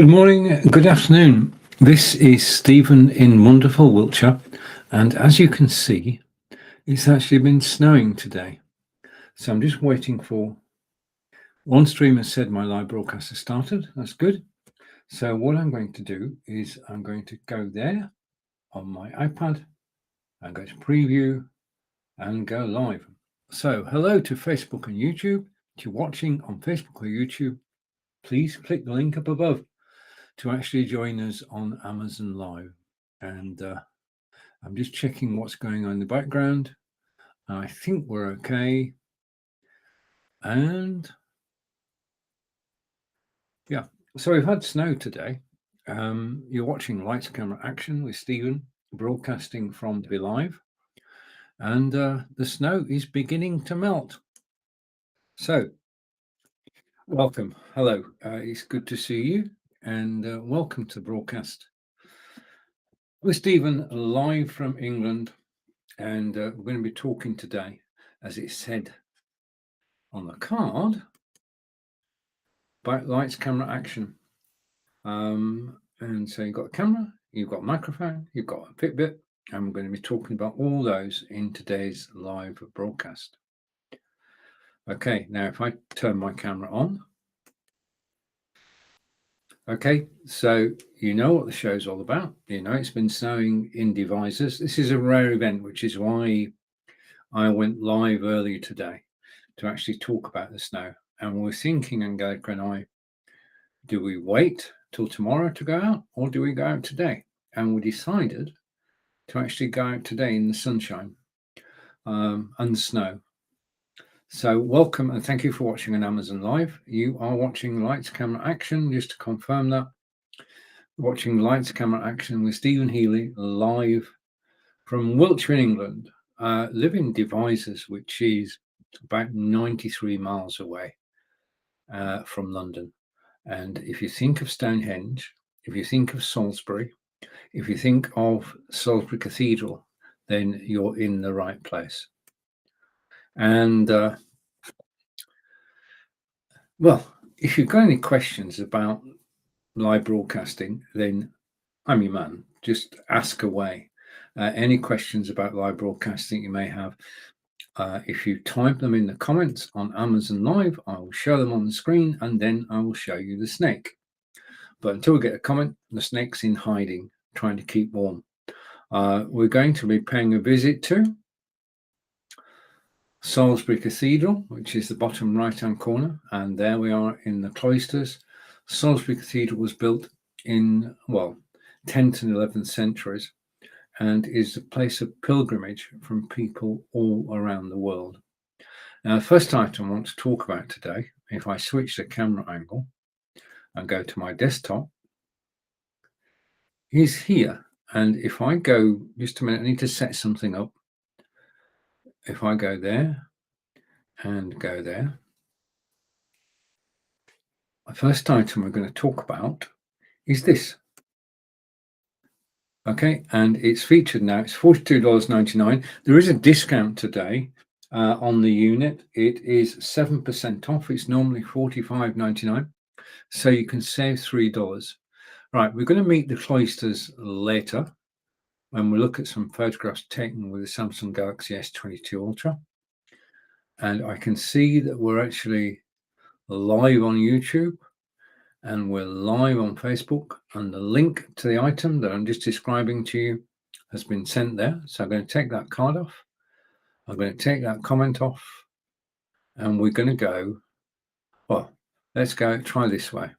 Good morning, good afternoon. This is Stephen in wonderful Wiltshire, and as you can see, it's actually been snowing today. So I'm just waiting for one streamer said my live broadcast has started. That's good. So what I'm going to do is I'm going to go there on my iPad and go to preview and go live. So hello to Facebook and YouTube. If you're watching on Facebook or YouTube, please click the link up above to actually join us on Amazon Live. And I'm just checking what's going on in the background. I think we're okay. And yeah, so we've had snow today. You're watching Lights Camera Action with Stephen, broadcasting from Be Live. And the snow is beginning to melt. So welcome. Hello. It's good to see you. And welcome to the broadcast with Stephen, live from England. And we're going to be talking today, as it said on the card, about Lights Camera Action. And so you've got a camera, you've got a microphone, you've got a Fitbit, and we're going to be talking about all those in today's live broadcast. Okay, now if I turn my camera on. Okay, so you know what the show's all about. You know it's been snowing in Devizes. This is a rare event, which is why I went live earlier today to actually talk about the snow. And we're thinking, Angelica and I, do we wait till tomorrow to go out, or do we go out today? And we decided to actually go out today in the sunshine and the snow. So welcome and thank you for watching on Amazon Live. You are watching Lights Camera Action, just to confirm that. Watching Lights Camera Action with Stephen Healy live from Wiltshire, England. Live in Devizes, which is about 93 miles away from London. And if you think of Stonehenge, if you think of Salisbury, if you think of Salisbury Cathedral, then you're in the right place. And well, if you've got any questions about live broadcasting, then I'm your man. Just ask away. Any questions about live broadcasting you may have, if you type them in the comments on Amazon Live, I will show them on the screen and then I will show you the snake. But until we get a comment, the snake's in hiding, trying to keep warm. We're going to be paying a visit to Salisbury Cathedral, which is the bottom right-hand corner, and there we are in the cloisters. Salisbury Cathedral was built in, 10th and 11th centuries, and is a place of pilgrimage from people all around the world. Now, the first item I want to talk about today, if I switch the camera angle and go to my desktop, is here. And if I go, just a minute, I need to set something up. If I go there and go there, the first item we're going to talk about is this. Okay, and it's featured now. It's $42.99. There is a discount today on the unit. It is 7% off. It's normally $45.99, so you can save $3. Right, we're going to meet the cloisters later when we look at some photographs taken with the Samsung Galaxy S22 Ultra. And I can see that we're actually live on YouTube and we're live on Facebook, and the link to the item that I'm just describing to you has been sent there. So I'm going to take that card off. I'm going to take that comment off, and we're going to go, well, let's go try this way.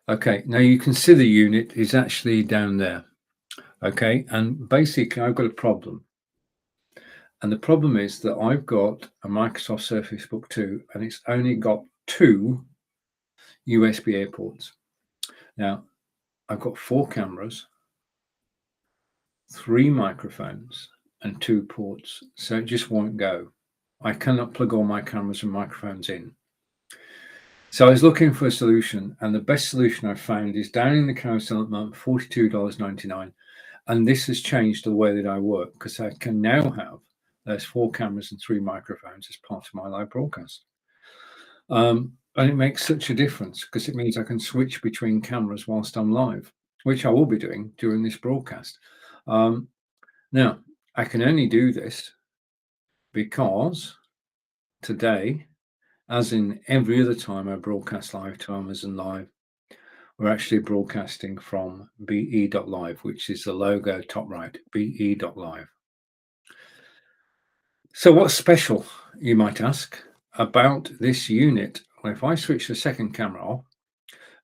Okay, now you can see the unit is actually down there. Okay, and basically I've got a problem. And the problem is that I've got a Microsoft Surface Book 2 and it's only got 2 USB-A ports. Now, I've got 4 cameras, 3 microphones and 2 ports, so it just won't go. I cannot plug all my cameras and microphones in. So I was looking for a solution, and the best solution I found is down in the carousel at the moment, $42.99. And this has changed the way that I work, because I can now have those 4 cameras and 3 microphones as part of my live broadcast. And it makes such a difference because it means I can switch between cameras whilst I'm live, which I will be doing during this broadcast. Now, I can only do this because today, as in every other time I broadcast live to Amazon Live, we're actually broadcasting from be.live, which is the logo top right, be.live. So what's special, you might ask, about this unit? Well, if I switch the second camera off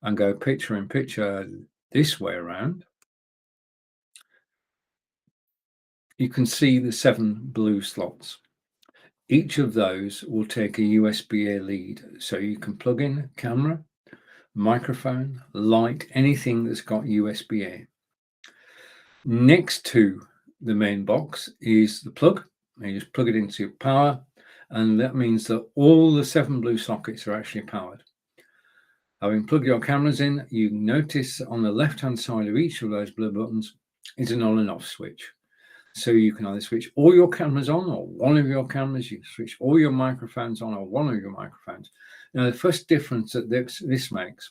and go picture in picture this way around, you can see the 7 blue slots. Each of those will take a USB-A lead, so you can plug in camera, microphone, light, anything that's got USB-A. Next to the main box is the plug. You just plug it into power, and that means that all the 7 blue sockets are actually powered. Having plugged your cameras in, you notice on the left-hand side of each of those blue buttons is an on and off switch. So you can either switch all your cameras on or one of your cameras. You can switch all your microphones on or one of your microphones. Now, the first difference that this makes,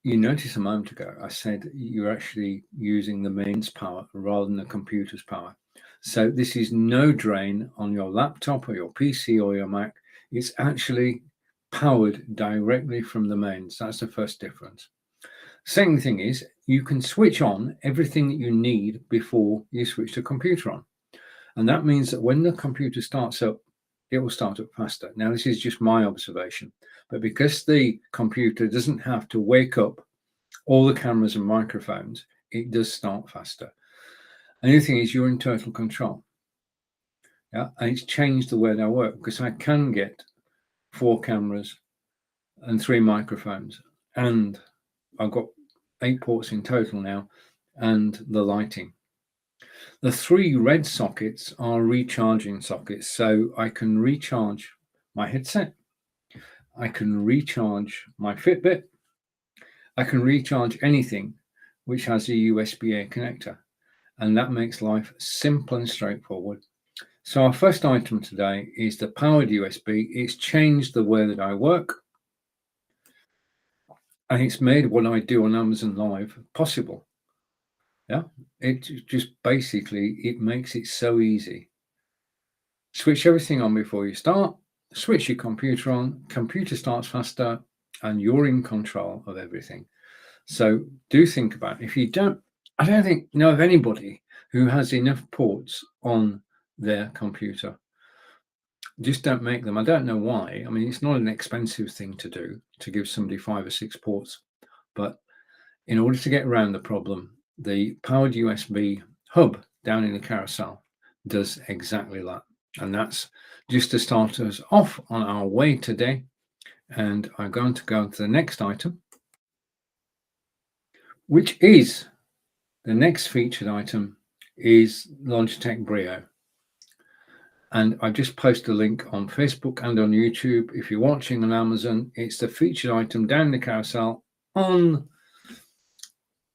you notice a moment ago, I said you're actually using the mains power rather than the computer's power. So this is no drain on your laptop or your PC or your Mac. It's actually powered directly from the mains. That's the first difference. Second thing is you can switch on everything that you need before you switch the computer on. And that means that when the computer starts up, it will start up faster. Now, this is just my observation, but because the computer doesn't have to wake up all the cameras and microphones, it does start faster. And the other thing is you're in total control. Yeah, and it's changed the way that I work because I can get 4 cameras and 3 microphones, and I've got 8 ports in total now, and the lighting. The 3 red sockets are recharging sockets, so I can recharge my headset, I can recharge my Fitbit, I can recharge anything which has a USB-A connector, and that makes life simple and straightforward. So our first item today is the powered USB. It's changed the way that I work, and it's made what I do on Amazon Live possible. Yeah, it just basically, it makes it so easy. Switch everything on before you start, switch your computer on, computer starts faster, and you're in control of everything. So do think about it. If you don't, I don't know of anybody who has enough ports on their computer. Just don't make them. I don't know why. I mean, it's not an expensive thing to do, to give somebody 5 or 6 ports, but in order to get around the problem, the powered USB hub down in the carousel does exactly that. And that's just to start us off on our way today. And I'm going to go to the next item, which is the next featured item is Logitech Brio. And I've just posted a link on Facebook and on YouTube. If you're watching on Amazon, it's the featured item down the carousel on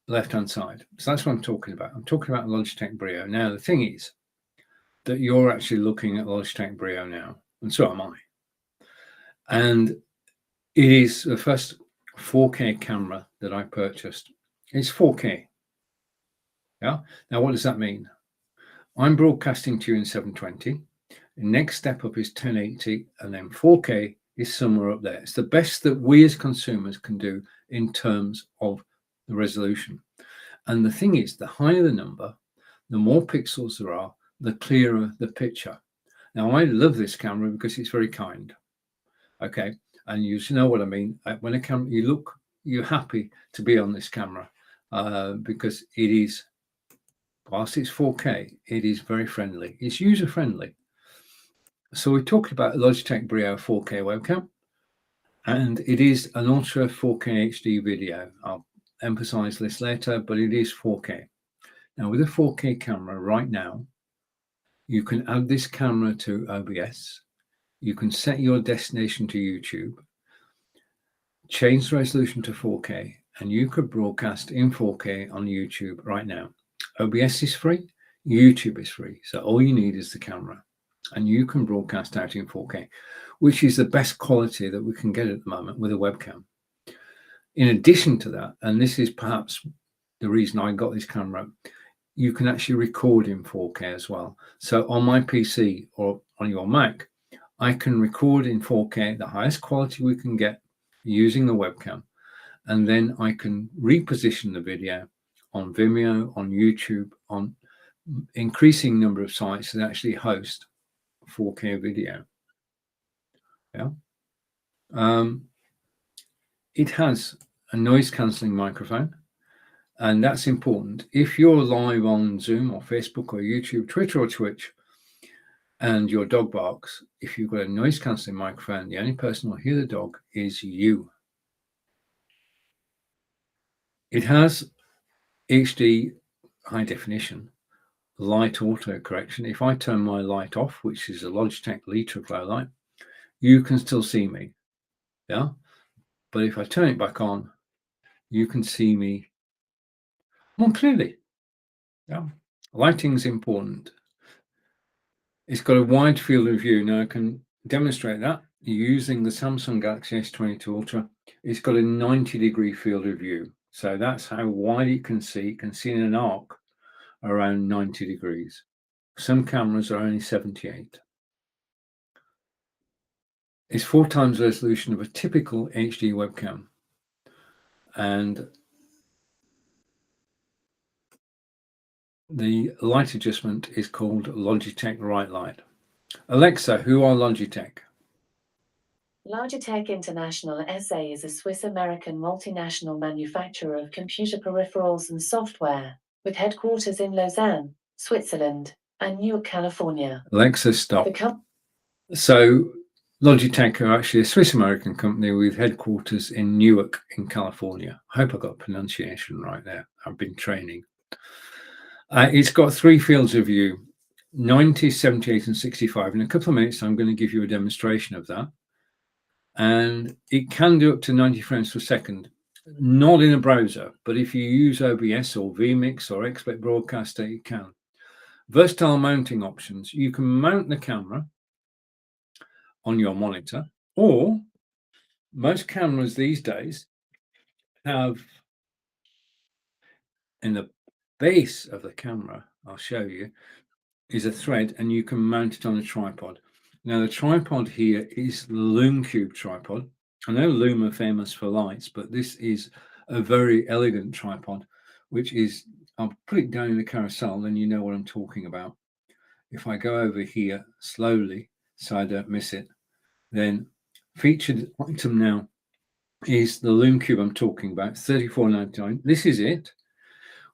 the left-hand side. So that's what I'm talking about. I'm talking about Logitech Brio. Now, the thing is that you're actually looking at Logitech Brio now, and so am I. And it is the first 4K camera that I purchased. It's 4K. Yeah. Now, what does that mean? I'm broadcasting to you in 720. The next step up is 1080, and then 4K is somewhere up there. It's the best that we as consumers can do in terms of the resolution. And the thing is, the higher the number, the more pixels there are, the clearer the picture. Now, I love this camera because it's very kind. Okay. And you know what I mean. When a camera, you're happy to be on this camera because it is, whilst it's 4K, it is very friendly. It's user friendly. So we talked about Logitech Brio 4K webcam, and it is an ultra 4K HD video. I'll emphasize this later, but it is 4K. Now, with a 4K camera right now, you can add this camera to OBS. You can set your destination to YouTube, change the resolution to 4K, and you could broadcast in 4K on YouTube right now. OBS is free, YouTube is free. So all you need is the camera. and you can broadcast out in 4K, which is the best quality that we can get at the moment with a webcam. In addition to that, and this is perhaps the reason I got this camera, you can actually record in 4K as well. So on my PC or on your Mac, I can record in 4K, the highest quality we can get using the webcam. And then I can reposition the video on Vimeo, on YouTube, on increasing number of sites that actually host 4K video. Yeah. It has a noise cancelling microphone, and that's important. If you're live on Zoom or Facebook or YouTube, Twitter or Twitch, and your dog barks, if you've got a noise cancelling microphone, the only person who will hear the dog is you. It has HD high definition, light auto correction. If I turn my light off, which is a Logitech Litra glow light, you can still see me. Yeah. But if I turn it back on, you can see me more clearly. Yeah. Lighting's important. It's got a wide field of view. Now I can demonstrate that using the Samsung Galaxy S22 Ultra. It's got a 90-degree field of view. So that's how wide it can see. It can see in an arc around 90 degrees. Some cameras are only 78. It's 4 times the resolution of a typical HD webcam. And the light adjustment is called Logitech Right Light. Alexa, who are Logitech? Logitech International SA is a Swiss-American multinational manufacturer of computer peripherals and software, with headquarters in Lausanne, Switzerland, and Newark, California. Alexa, stop. So Logitech are actually a Swiss-American company with headquarters in Newark in California. I hope I got pronunciation right there. I've been training. It's got 3 fields of view, 90, 78, and 65. In a couple of minutes, I'm going to give you a demonstration of that. And it can do up to 90 frames per second, not in a browser, but if you use OBS or vMix or XSplit Broadcaster, it can. Versatile mounting options. You can mount the camera on your monitor, or most cameras these days have in the base of the camera, I'll show you, is a thread, and you can mount it on a tripod. Now the tripod here is the Lume Cube tripod. I know Lume are famous for lights, but this is a very elegant tripod, which is, I'll put it down in the carousel, then you know what I'm talking about. If I go over here slowly so I don't miss it, then featured item now is the Lume Cube I'm talking about, $34.99. This is it.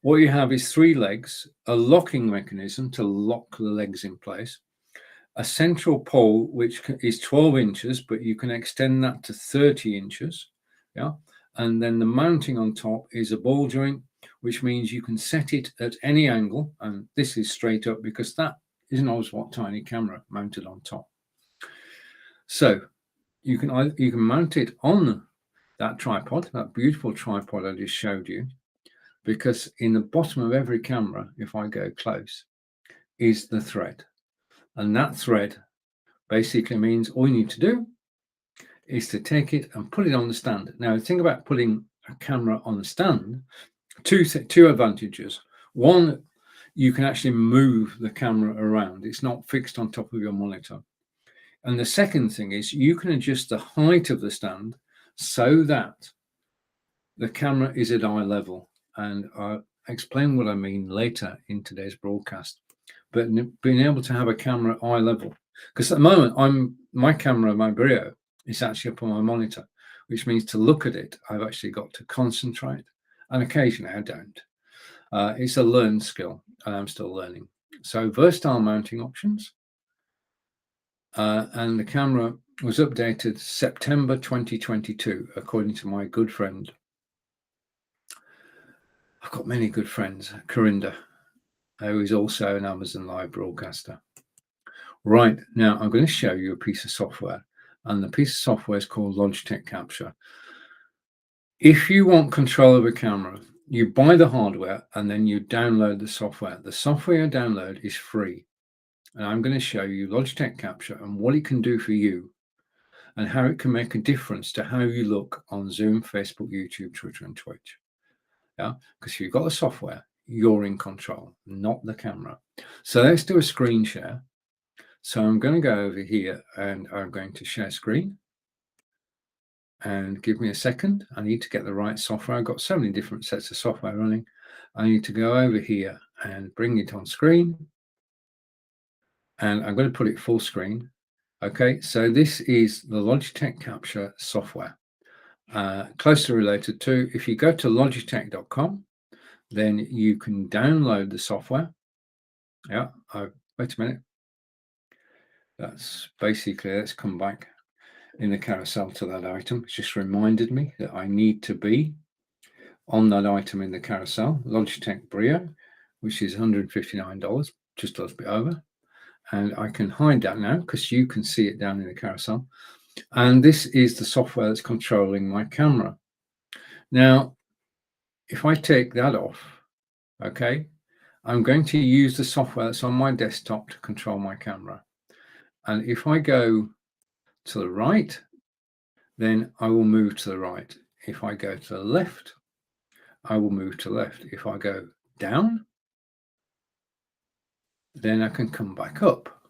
What you have is 3 legs, a locking mechanism to lock the legs in place, a central pole which is 12 inches, but you can extend that to 30 inches. Yeah. And then the mounting on top is a ball joint, which means you can set it at any angle. And this is straight up because that is an Oswalt tiny camera mounted on top. So you can mount it on that tripod, that beautiful tripod I just showed you, because in the bottom of every camera, if I go close, is the thread. And that thread basically means all you need to do is to take it and put it on the stand. Now, the thing about putting a camera on the stand, two advantages. One, you can actually move the camera around. It's not fixed on top of your monitor. And the second thing is you can adjust the height of the stand so that the camera is at eye level. And I'll explain what I mean later in today's broadcast. But being able to have a camera at eye level, because at the moment my camera, my Brio, is actually up on my monitor, which means to look at it, I've actually got to concentrate, and occasionally I don't. It's a learned skill, and I'm still learning. So versatile mounting options, and the camera was updated September 2022, according to my good friend. I've got many good friends, Corinda, who is also an Amazon Live broadcaster. Right, now I'm going to show you a piece of software, and the piece of software is called Logitech Capture. If you want control of a camera, you buy the hardware and then you download the software. The software you download is free. and I'm going to show you Logitech Capture and what it can do for you and how it can make a difference to how you look on Zoom, Facebook, YouTube, Twitter, and Twitch. Yeah, because if you've got the software, you're in control, not the camera. So let's do a screen share. So I'm going to go over here and I'm going to share screen. And give me a second. I need to get the right software. I've got so many different sets of software running. I need to go over here and bring it on screen. And I'm going to put it full screen. Okay, so this is the Logitech Capture software. Closely related to, if you go to logitech.com, then you can download the software. Yeah, wait a minute. That's basically, let's come back in the carousel to that item. It's just reminded me that I need to be on that item in the carousel, Logitech Brio, which is $159, just a little bit over. And I can hide that now because you can see it down in the carousel. And this is the software that's controlling my camera. Now, if I take that off, okay, I'm going to use the software that's on my desktop to control my camera. And if I go to the right, then I will move to the right. If I go to the left, I will move to the left. If I go down, then I can come back up.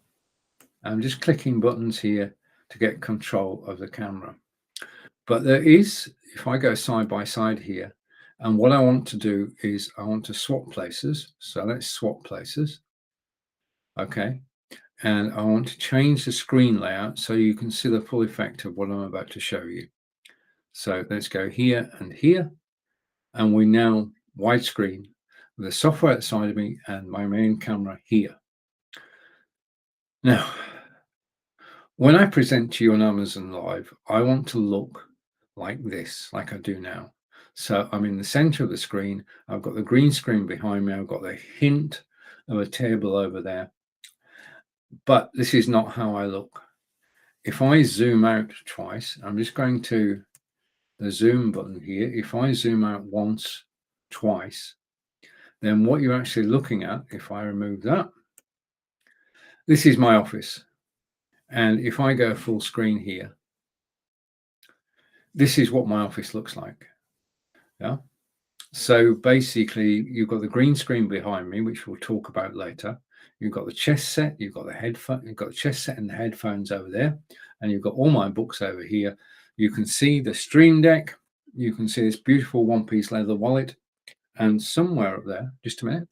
I'm just clicking buttons here to get control of the camera. But there is, if I go side by side here, and what I want to do is I want to swap places. So let's swap places. Okay. And I want to change the screen layout so you can see the full effect of what I'm about to show you. So let's go here and here. And we now widescreen with the software outside of me and my main camera here. Now, when I present to you on Amazon Live, I want to look like this, like I do now. So I'm in the center of the screen. I've got the green screen behind me. I've got the hint of a table over there. But this is not how I look. If I zoom out twice, I'm just going to the zoom button here. If I zoom out once, twice, then what you're actually looking at, if I remove that, this is my office. And if I go full screen here, this is what my office looks like. Yeah. So basically, you've got the green screen behind me, which we'll talk about later. You've got the chess set, you've got the headphone, you've got the chess set and the headphones over there, and you've got all my books over here. You can see the Stream Deck. You can see this beautiful one-piece leather wallet, and somewhere up there, just a minute,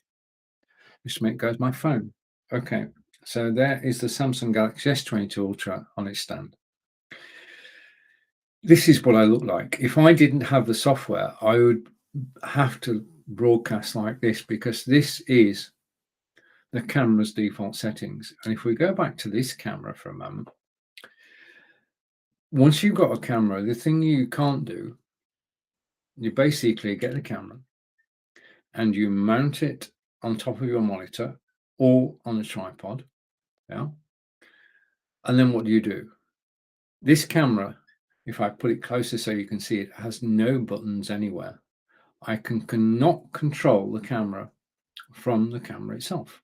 goes my phone. Okay, so there is the Samsung Galaxy S22 Ultra on its stand. This is what I look like. If I didn't have the software, I would have to broadcast like this because this is the camera's default settings. And if we go back to this camera for a moment, once you've got a camera, the thing you can't do, you basically get the camera and you mount it on top of your monitor or on a tripod. Yeah. And then what do? This camera, if I put it closer so you can see it, has no buttons anywhere. I cannot control the camera from the camera itself.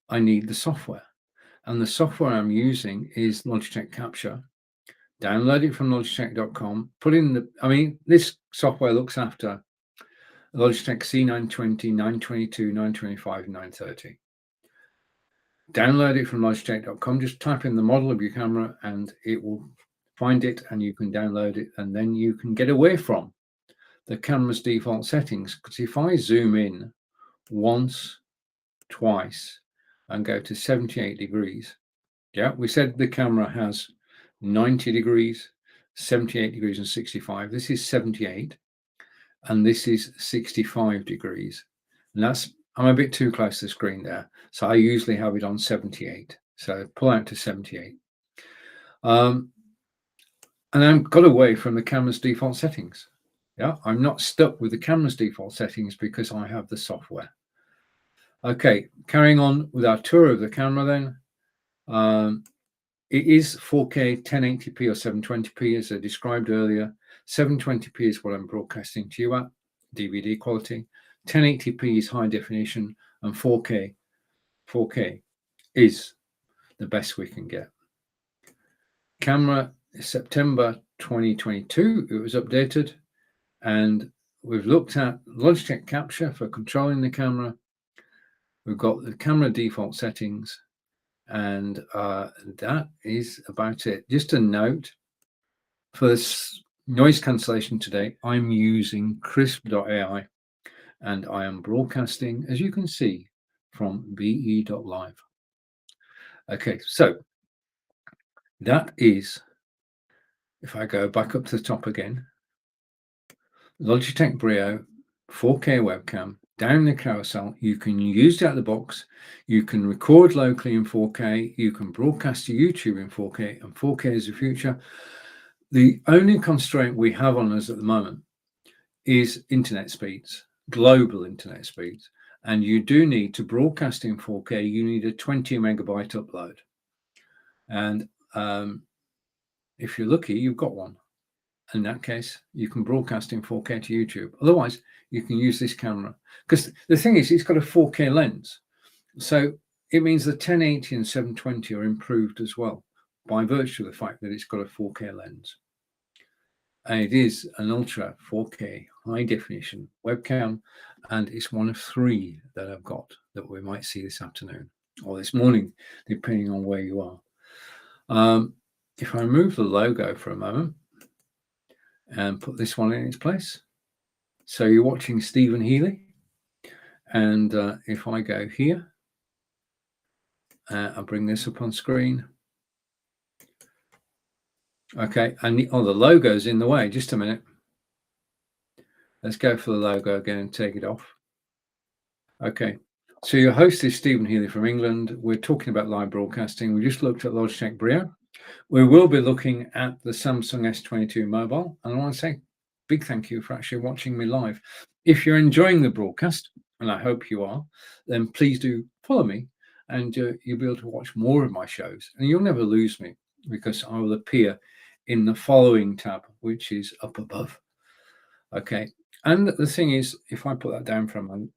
I need the software. And the software I'm using is Logitech Capture. Download it from logitech.com. Put in this software looks after Logitech C920, 922, 925, 930. Download it from logitech.com. Just type in the model of your camera and it will find it and you can download it. And then you can get away from the camera's default settings. Because if I zoom in once, twice, and go to 78 degrees, yeah, we said the camera has 90 degrees, 78 degrees, and 65. This is 78, and this is 65 degrees. And I'm a bit too close to the screen there. So I usually have it on 78. So pull out to 78. And I'm got away from the camera's default settings. Yeah, I'm not stuck with the camera's default settings because I have the software. Okay, carrying on with our tour of the camera then. It is 4K 1080p or 720p as I described earlier. 720p is what I'm broadcasting to you at, DVD quality. 1080p is high definition, and 4K is the best we can get. Camera, September 2022, it was updated, and we've looked at Logitech Capture for controlling the camera. We've got the camera default settings, and that is about it. Just a note, for this noise cancellation today, I'm using Krisp.ai, and I am broadcasting, as you can see, from be.live. Okay, so that is, if I go back up to the top again, Logitech Brio 4K webcam, down the carousel. You can use it out of the box. You can record locally in 4K. You can broadcast to YouTube in 4K, and 4K is the future. The only constraint we have on us at the moment is internet speeds, global internet speeds. And you do need to broadcast in 4K, you need a 20 megabyte upload. And if you're lucky, you've got one. In that case, you can broadcast in 4K to YouTube. Otherwise, you can use this camera. Because the thing is, it's got a 4K lens. So it means the 1080 and 720 are improved as well by virtue of the fact that it's got a 4K lens. And it is an ultra 4K high definition webcam. And it's one of 3 that I've got that we might see this afternoon or this morning, depending on where you are. If I remove the logo for a moment and put this one in its place. So you're watching Stephen Healy. And if I go here, I'll bring this up on screen. Okay, and the logo's in the way. Just a minute. Let's go for the logo again and take it off. Okay, so your host is Stephen Healy from England. We're talking about live broadcasting. We just looked at Logitech Brio. We will be looking at the Samsung S22 mobile. And I want to say big thank you for actually watching me live. If you're enjoying the broadcast, and I hope you are, then please do follow me, and you'll be able to watch more of my shows. And you'll never lose me, because I will appear in the following tab, which is up above. Okay, and the thing is, if I put that down for a moment,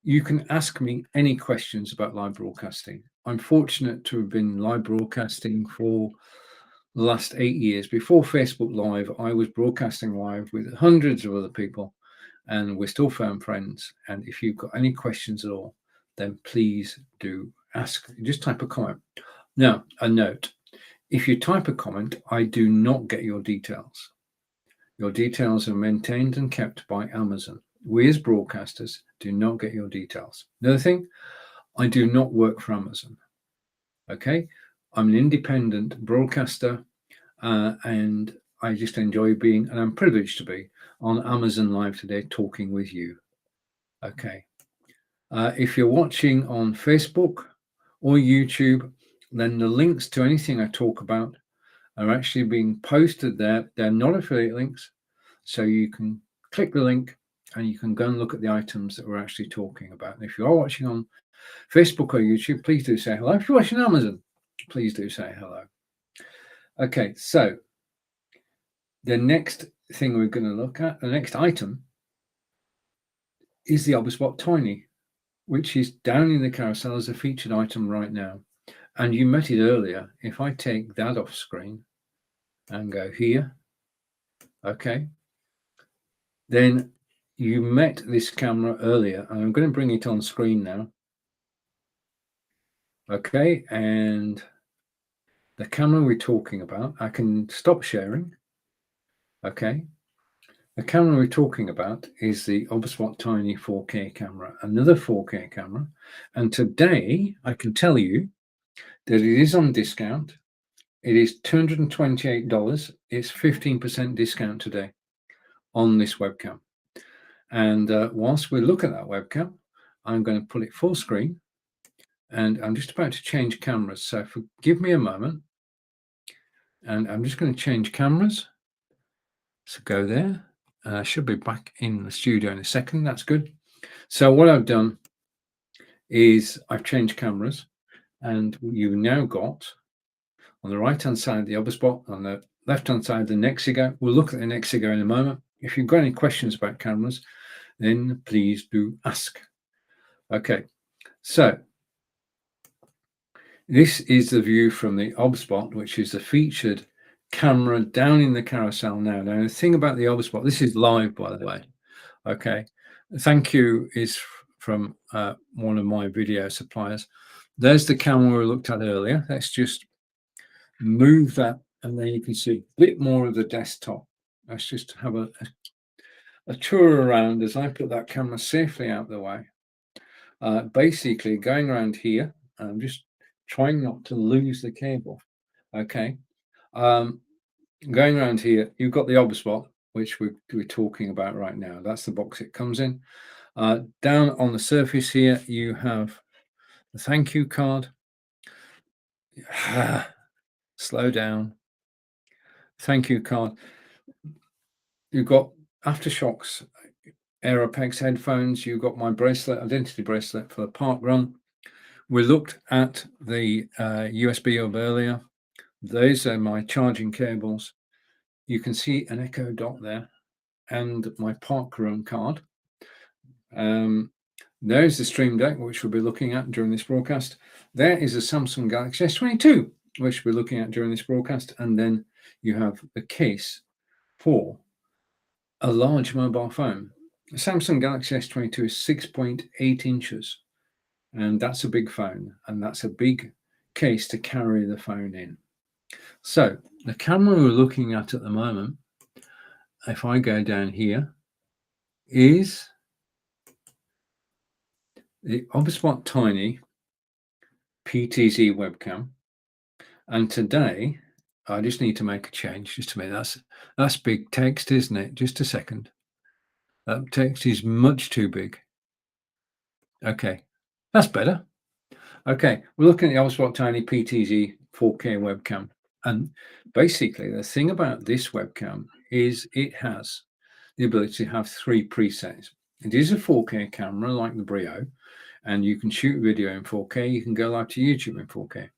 you can ask me any questions about live broadcasting. I'm fortunate to have been live broadcasting for the last 8 years. Before Facebook Live, I was broadcasting live with hundreds of other people, and we're still firm friends. And if you've got any questions at all, then please do ask. Just type a comment. Now, a note. If you type a comment, I do not get your details. Your details are maintained and kept by Amazon. We as broadcasters do not get your details. Another thing, I do not work for Amazon. Okay, I'm an independent broadcaster, and I just enjoy being, and I'm privileged to be, on Amazon Live today talking with you. Okay, if you're watching on Facebook or YouTube, then the links to anything I talk about are actually being posted there. They're not affiliate links, so you can click the link and you can go and look at the items that we're actually talking about. And if you are watching on Facebook or YouTube, please do say hello. If you're watching Amazon, please do say hello. Okay, so the next thing we're going to look at, the next item, is the Oberspot Tiny, which is down in the carousel as a featured item right now. And you met it earlier. If I take that off screen and go here, okay, then you met this camera earlier. And I'm going to bring it on screen now. Okay, and the camera we're talking about, I can stop sharing. Okay, the camera we're talking about is the Oberspot Tiny 4K camera, another 4K camera. And today I can tell you that it is on discount. It is $228. It's 15% discount today on this webcam. And whilst we look at that webcam, I'm going to put it full screen. And I'm just about to change cameras. So give me a moment. And I'm just going to change cameras. So go there. And I should be back in the studio in a second. That's good. So what I've done is I've changed cameras. And you've now got on the right-hand side the Oberspot, on the left-hand side the Nexigo. We'll look at the Nexigo in a moment. If you've got any questions about cameras, then please do ask. Okay, so This is the view from the OBSBot, which is the featured camera down in the carousel now. Now, the thing about the OBSBot, this is live, by the way. Okay. Thank you is from one of my video suppliers. There's the camera we looked at earlier. Let's just move that, and then you can see a bit more of the desktop. Let's just have a tour around as I put that camera safely out the way. Basically, going around here, I'm just trying not to lose the cable. Okay. Going around here, you've got the OBSBot, which we're talking about right now. That's the box it comes in. Down on the surface here, you have the thank you card. Slow down. Thank you card. You've got AfterShokz Aeropex headphones. You've got my bracelet, identity bracelet for the park run. We looked at the USB hub earlier. Those are my charging cables. You can see an Echo Dot there and my park run card. There's the Stream Deck, which we'll be looking at during this broadcast. There is a Samsung Galaxy S22, which we're looking at during this broadcast. And then you have the case for a large mobile phone. The Samsung Galaxy S22 is 6.8 inches. And that's a big phone. And that's a big case to carry the phone in. So the camera we're looking at the moment, if I go down here, is the OBSBot Tiny PTZ webcam. And today, I just need to make a change. Just a minute. That's big text, isn't it? Just a second. That text is much too big. Okay, that's better. Okay, we're looking at the OBSBot Tiny PTZ 4K webcam. And basically, the thing about this webcam is it has the ability to have 3 presets. It is a 4K camera like the Brio, and you can shoot video in 4K. You can go live to YouTube in 4K.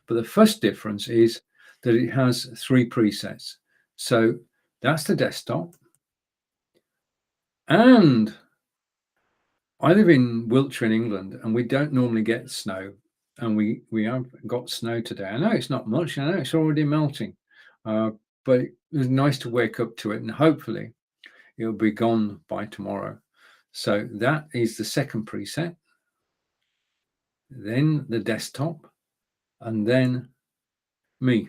But the first difference is that it has 3 presets. So that's the desktop. And I live in Wiltshire in England, and we don't normally get snow. And we have got snow today. I know it's not much. I know it's already melting. But it was nice to wake up to it, and hopefully it'll be gone by tomorrow. So that is the second preset. Then the desktop, and then me.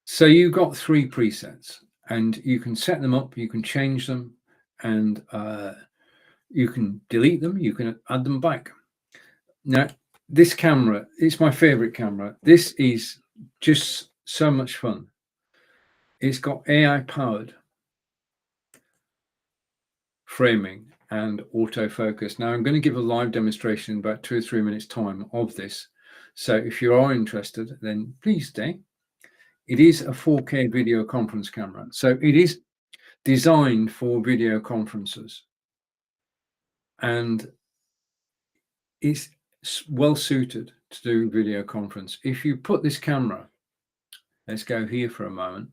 So you've got 3 presets, and you can set them up, you can change them, and you can delete them, you can add them back. Now, this camera, it's my favorite camera. This is just so much fun. It's got AI powered framing and autofocus. Now, I'm going to give a live demonstration in about 2 or 3 minutes time of this. So if you are interested, then please stay. It is a 4K video conference camera. So it is designed for video conferences. And it's well suited to do video conference. If you put this camera, let's go here for a moment.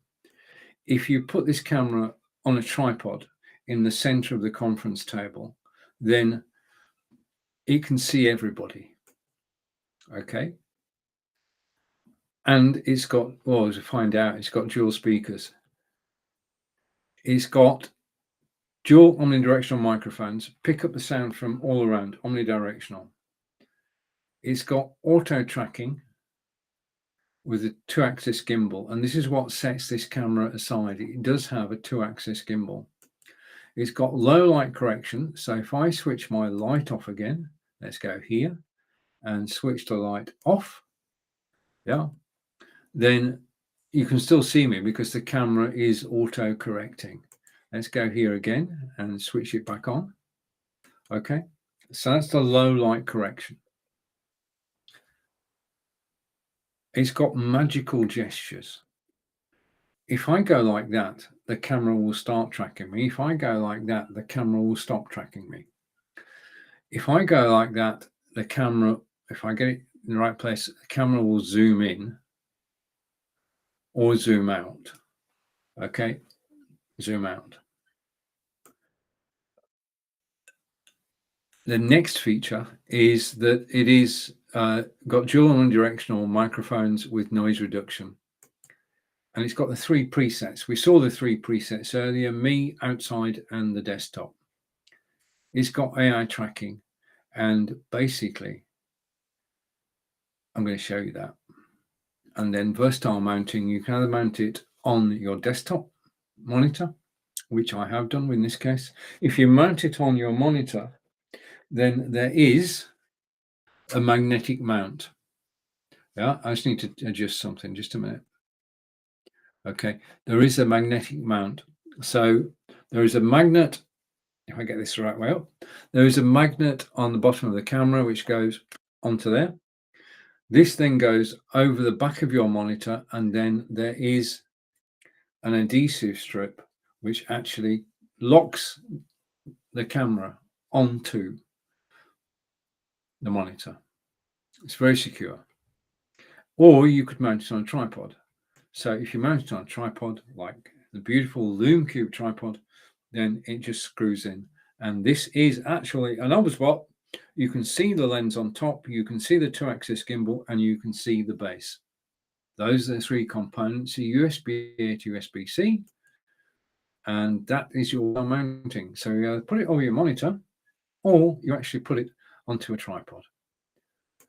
If you put this camera on a tripod in the center of the conference table, then it can see everybody. Okay. And it's got, well, to find out, it's got dual speakers. It's got dual omnidirectional microphones, pick up the sound from all around, omnidirectional. It's got auto tracking with a 2-axis gimbal. And this is what sets this camera aside. It does have a 2-axis gimbal. It's got low light correction. So if I switch my light off again, let's go here and switch the light off. Yeah. Then you can still see me because the camera is auto correcting. Let's go here again and switch it back on. Okay. So that's the low light correction. It's got magical gestures. If I go like that, the camera will start tracking me. If I go like that, the camera will stop tracking me. If I go like that, the camera, if I get it in the right place, the camera will zoom in or zoom out. Okay, zoom out. The next feature is that it is got dual unidirectional microphones with noise reduction. And it's got the 3 presets. We saw the 3 presets earlier, me, outside, and the desktop. It's got AI tracking. And basically, I'm going to show you that. And then versatile mounting, you can either mount it on your desktop monitor, which I have done in this case. If you mount it on your monitor, then there is a magnetic mount. Yeah, I just need to adjust something, just a minute. Okay, there is a magnetic mount. So there is a magnet, if I get this the right way up, there is a magnet on the bottom of the camera which goes onto there. This then goes over the back of your monitor, and then there is an adhesive strip which actually locks the camera onto the monitor. It's very secure. Or you could mount it on a tripod. So if you mount it on a tripod, like the beautiful LumeCube tripod, then it just screws in. And this is actually an OBSBot. You can see the lens on top, you can see the 2-axis gimbal, and you can see the base. Those are the 3 components, a USB-A to USB-C, and that is your mounting. So you either put it over your monitor, or you actually put it onto a tripod.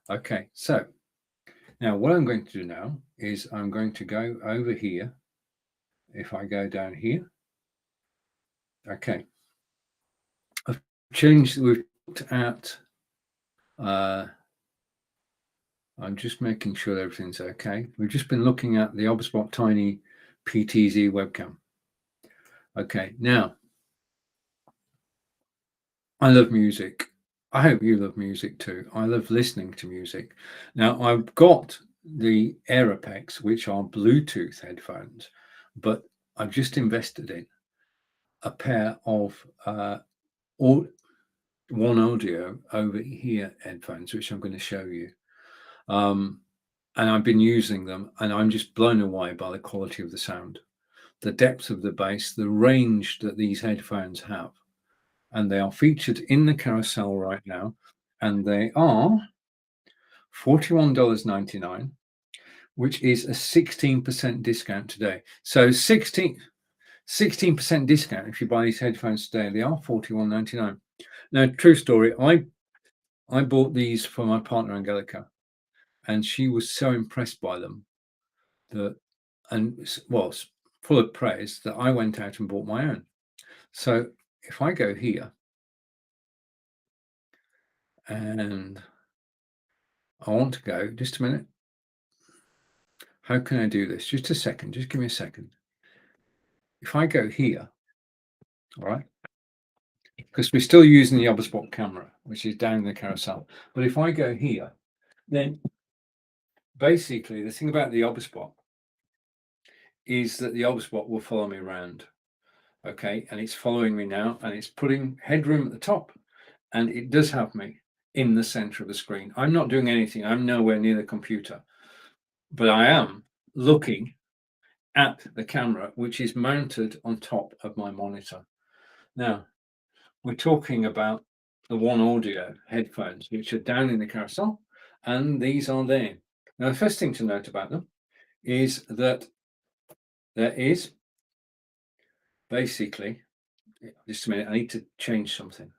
Okay, so now what I'm going to do now is I'm going to go over here. If I go down here, okay, I've changed, we've looked at, I'm just making sure everything's okay. We've just been looking at the OBSBot Tiny PTZ webcam. Okay, now, I love music. I hope you love music too. I love listening to music. Now, I've got the Aeropex, which are Bluetooth headphones, but I've just invested in a pair of One Audio over here headphones, which I'm going to show you. And I've been using them, and I'm just blown away by the quality of the sound, the depth of the bass, the range that these headphones have. And they are featured in the carousel right now, and they are $41.99, which is a 16% discount today. So 16% discount if you buy these headphones today. They are $41.99. Now, true story, I bought these for my partner Angelica, and she was so impressed by them that, and was full of praise, that I went out and bought my own. So if I go here and I want to go, just a minute. How can I do this? Just a second, just give me a second. If I go here, all right, because we're still using the OBSBot camera, which is down in the carousel. But if I go here, then basically the thing about the OBSBot is that the OBSBot will follow me around. Okay, and it's following me now, and it's putting headroom at the top, and it does have me in the center of the screen. I'm not doing anything. I'm nowhere near the computer, but I am looking at the camera, which is mounted on top of my monitor. Now, we're talking about the One Audio headphones, which are down in the carousel, and these are there. Now, the first thing to note about them is that there is basically, just a minute, I need to change something.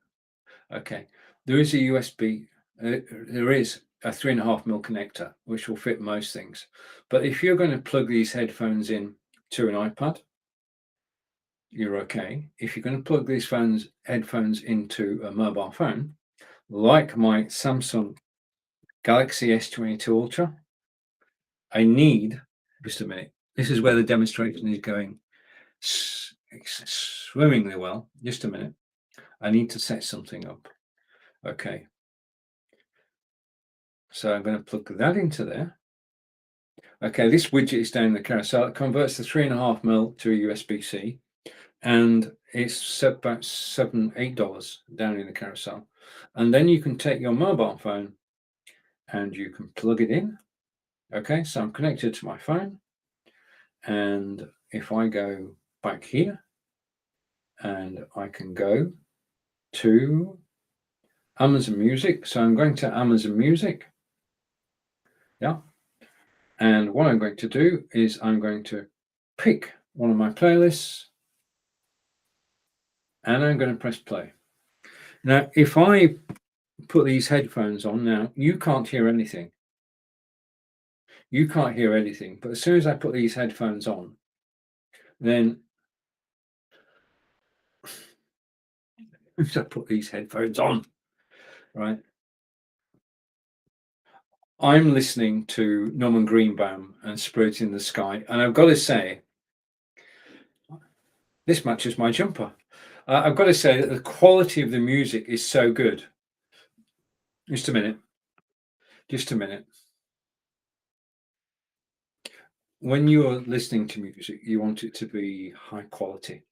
Okay, there is a USB, there is a 3.5mm connector, which will fit most things. But if you're going to plug these headphones in to an iPad, you're okay. If you're going to plug these headphones into a mobile phone, like my Samsung Galaxy S22 Ultra, I need, just a minute, this is where the demonstration is going swimmingly well. Just a minute. I need to set something up. Okay. So I'm going to plug that into there. Okay, this widget is down in the carousel. It converts the 3.5mm to a USB-C, and it's about $7-8 down in the carousel. And then you can take your mobile phone and you can plug it in. Okay, so I'm connected to my phone, and if I go back here, and I can go to Amazon Music. So I'm going to Amazon Music, Yeah. And what I'm going to do is I'm going to pick one of my playlists and I'm going to press play. Now, if I put these headphones on now, you can't hear anything. You can't hear anything. But as soon as I put these headphones on, then as I put these headphones on, right, I'm listening to Norman Greenbaum and Spirit in the Sky. And I've got to say, this matches my jumper. I've got to say that the quality of the music is so good. Just a minute. Just a minute. When you're listening to music, you want it to be high quality.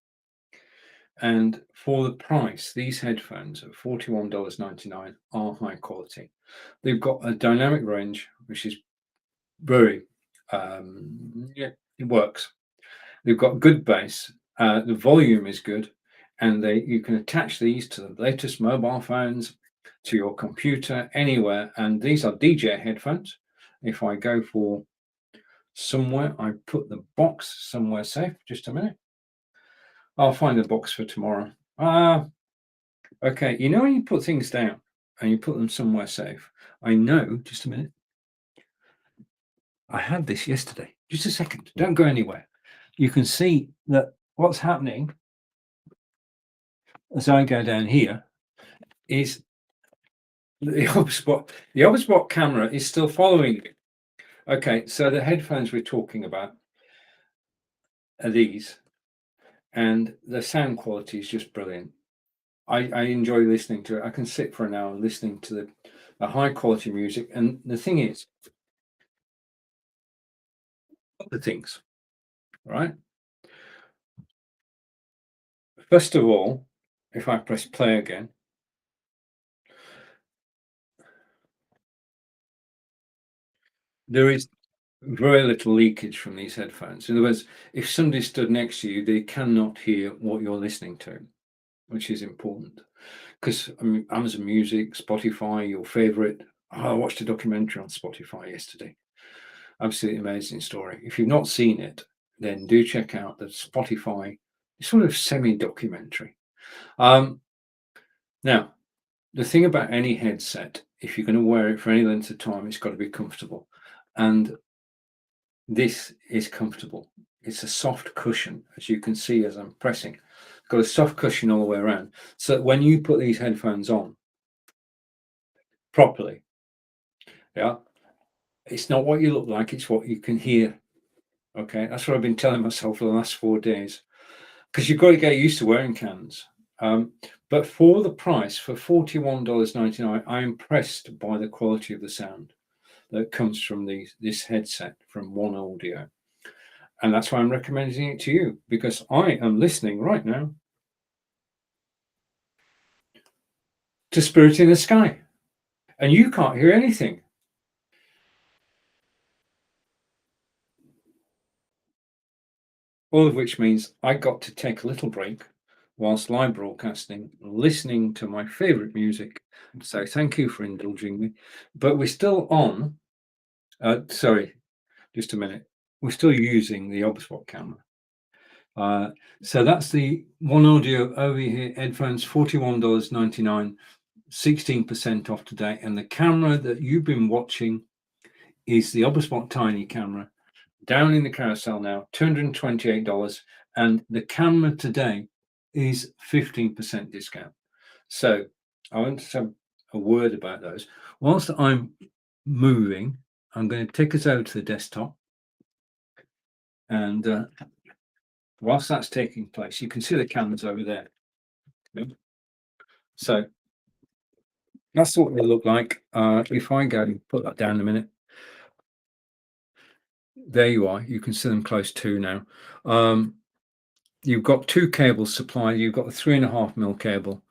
And for the price, these headphones at $41.99 are high quality. They've got a dynamic range, which is very, yeah, it works. They've got good bass. The volume is good, and you can attach these to the latest mobile phones, to your computer, anywhere. And these are DJ headphones. If I go for somewhere, I put the box somewhere safe. Just a minute. I'll find the box for tomorrow. Okay. You know when you put things down and you put them somewhere safe? I know. Just a minute. I had this yesterday. Just a second. Don't go anywhere. You can see that what's happening as I go down here is the OBSBot camera is still following you. Okay, so the headphones we're talking about are these, and the sound quality is just brilliant. I enjoy listening to it. I can sit for an hour listening to the high quality music. And the thing is, the things, right? First of all, if I press play again, there is very little leakage from these headphones. In other words, if somebody stood next to you, they cannot hear what you're listening to, which is important. Because Amazon Music, Spotify, your favorite. I watched a documentary on Spotify yesterday. Absolutely amazing story. If you've not seen it, then do check out the Spotify sort of semi-documentary. Now, the thing about any headset, if you're going to wear it for any length of time, it's got to be comfortable. And this is comfortable. It's a soft cushion, as you can see as I'm pressing. It's got a soft cushion all the way around. So that when you put these headphones on properly, yeah, it's not what you look like, it's what you can hear. Okay, that's what I've been telling myself for the last 4 days. Because you've got to get used to wearing cans. But for the price, for $41.99, I'm impressed by the quality of the sound that comes from this headset from One Audio. And that's why I'm recommending it to you, because I am listening right now to Spirit in the Sky. And you can't hear anything. All of which means I got to take a little break whilst live broadcasting, listening to my favorite music. So thank you for indulging me. But we're still on. Sorry, just a minute. We're still using the OBSBot camera. So that's the One Audio over here headphones, $41.99, 16% off today. And the camera that you've been watching is the OBSBot Tiny camera, down in the carousel now, $228. And the camera today is 15% discount. So I want to have a word about those. Whilst I'm moving, I'm going to take us over to the desktop. And whilst that's taking place, you can see the cameras over there. So that's what they look like. If I go and put that down a minute, there you are. You can see them close to now. You've got two cables supplied. You've got a 3.5mm cable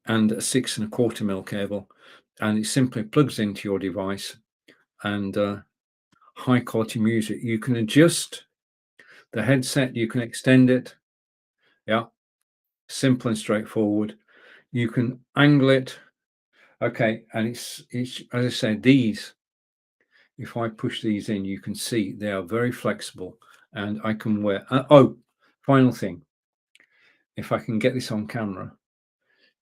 and a 6.25mm cable, and it simply plugs into your device. And high quality music. You can adjust the headset. You can extend it. Yeah, simple and straightforward. You can angle it. Okay, and it's as I said, these if I push these in, you can see they are very flexible, and I can wear. Oh, final thing. If I can get this on camera,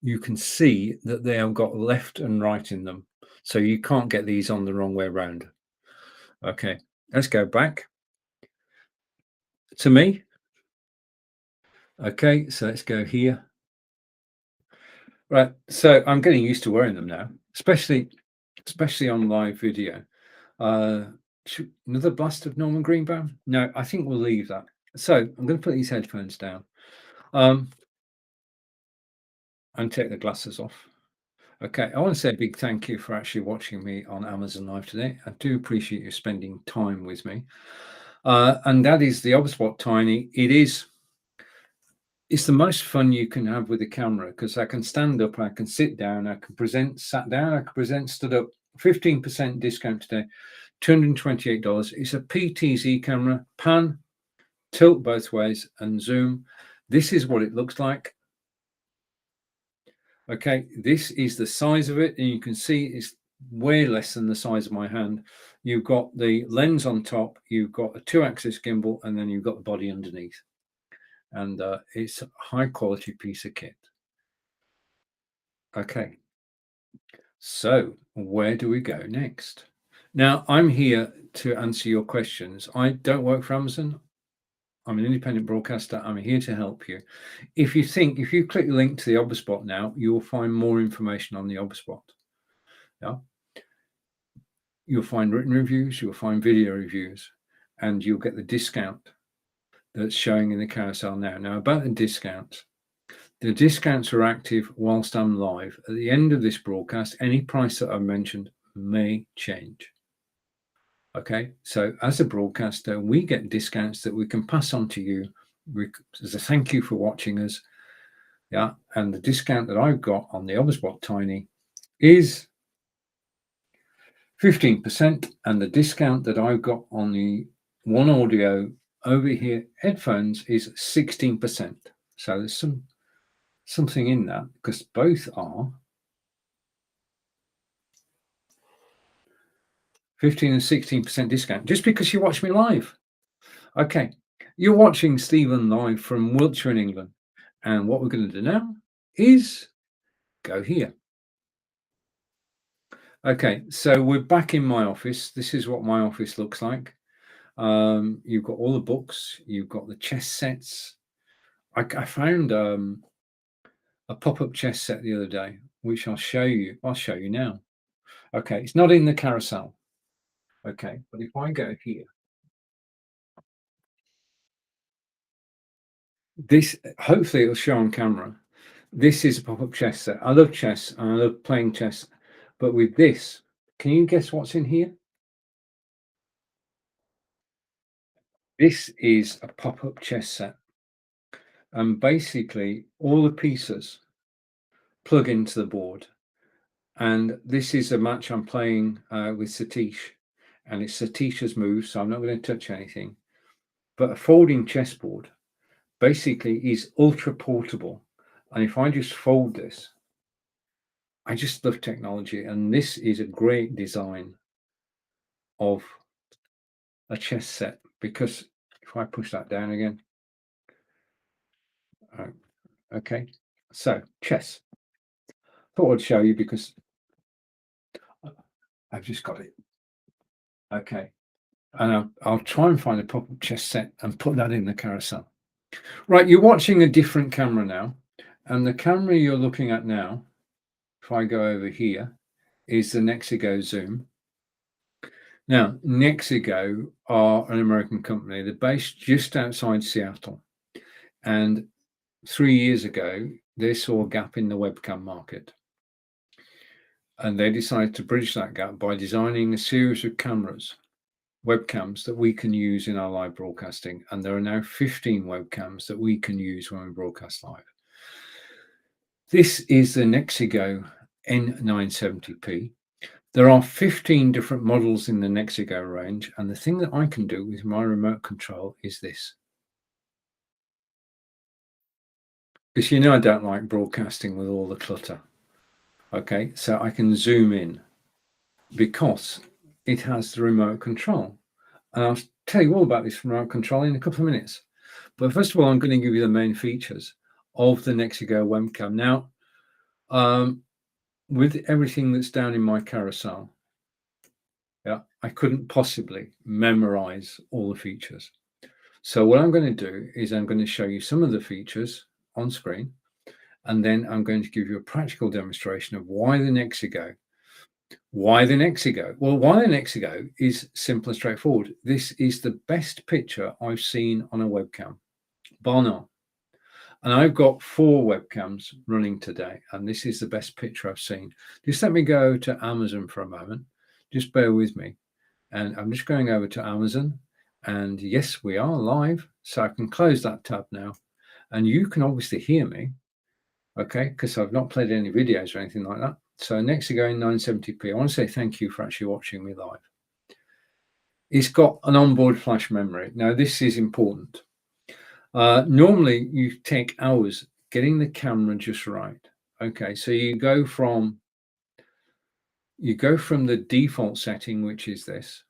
you can see that they have got left and right in them. So you can't get these on the wrong way around. Okay, let's go back to me. Okay, so let's go here. Right, so I'm getting used to wearing them now, especially on live video. Another blast of Norman Greenbaum? No, I think we'll leave that. So I'm going to put these headphones down and take the glasses off. Okay, I want to say a big thank you for actually watching me on Amazon Live today. I do appreciate you spending time with me. And that is the OBSBot Tiny. It's the most fun you can have with the camera, because I can stand up, I can sit down, I can present sat down, I can present stood up. 15% discount today, $228. It's a PTZ camera, pan, tilt both ways, and zoom. This is what it looks like. Okay, this is the size of it, and you can see it's way less than the size of my hand. You've got the lens on top, you've got a 2-axis gimbal, and then you've got the body underneath. And it's a high quality piece of kit. Okay, so where do we go next? Now, I'm here to answer your questions. I don't work for Amazon. I'm an independent broadcaster. I'm here to help you. If you click the link to the OBSBot now, you will find more information on the OBSBot. Yeah. You'll find written reviews, you'll find video reviews, and you'll get the discount that's showing in the carousel now. Now, about the discounts are active whilst I'm live. At the end of this broadcast, any price that I've mentioned may change. Okay, so as a broadcaster, we get discounts that we can pass on to you as a thank you for watching us. Yeah, and the discount that I've got on the OBSBot Tiny is 15%, and the discount that I've got on the One Audio over here headphones is 16%. So there's something in that, because both are 15 and 16% discount just because you watch me live. Okay, you're watching Stephen live from Wiltshire in England, and what we're going to do now is go here. Okay, so we're back in my office. This is what my office looks like. You've got all the books, you've got the chess sets. I found a pop-up chess set the other day, which I'll show you now. Okay, it's not in the carousel. Okay, but if I go here, this, hopefully it'll show on camera. This is a pop-up chess set. I love chess and I love playing chess, but with this, can you guess what's in here? This is a pop-up chess set, and basically all the pieces plug into the board. And this is a match I'm playing with Satish, and it's Satish's move, so I'm not going to touch anything. But a folding chessboard basically is ultra portable, and if I just fold this, I just love technology, and this is a great design of a chess set, because if I push that down again, okay, so chess. Thought I'd show you because I've just got it. Okay, and I'll try and find a pop-up chess set and put that in the carousel. Right, you're watching a different camera now, and the camera you're looking at now, if I go over here, is the Nexigo Zoom. Now, Nexigo are an American company. They're based just outside Seattle, and 3 years ago, they saw a gap in the webcam market, and they decided to bridge that gap by designing a series of webcams that we can use in our live broadcasting. And there are now 15 webcams that we can use when we broadcast live. This is the Nexigo N970p. There are 15 different models in the Nexigo range, and the thing that I can do with my remote control is this. Because I don't like broadcasting with all the clutter. Okay, so I can zoom in, because it has the remote control. And I'll tell you all about this remote control in a couple of minutes. But first of all, I'm going to give you the main features of the Nexigo webcam. Now, with everything that's down in my carousel, I couldn't possibly memorize all the features. So what I'm going to do is I'm going to show you some of the features on screen, and then I'm going to give you a practical demonstration of why the Nexigo. Why the Nexigo? Well, why the Nexigo is simple and straightforward. This is the best picture I've seen on a webcam, bar none. And I've got 4 webcams running today, and this is the best picture I've seen. Just let me go to Amazon for a moment. Just bear with me. And I'm just going over to Amazon. And yes, we are live. So I can close that tab now. And you can obviously hear me, okay, because I've not played any videos or anything like that. So Nexigo in 970p. I want to say thank you for actually watching me live. It's got an onboard flash memory. Now, this is important. Normally, you take hours getting the camera just right. Okay, so you go from the default setting, which is this,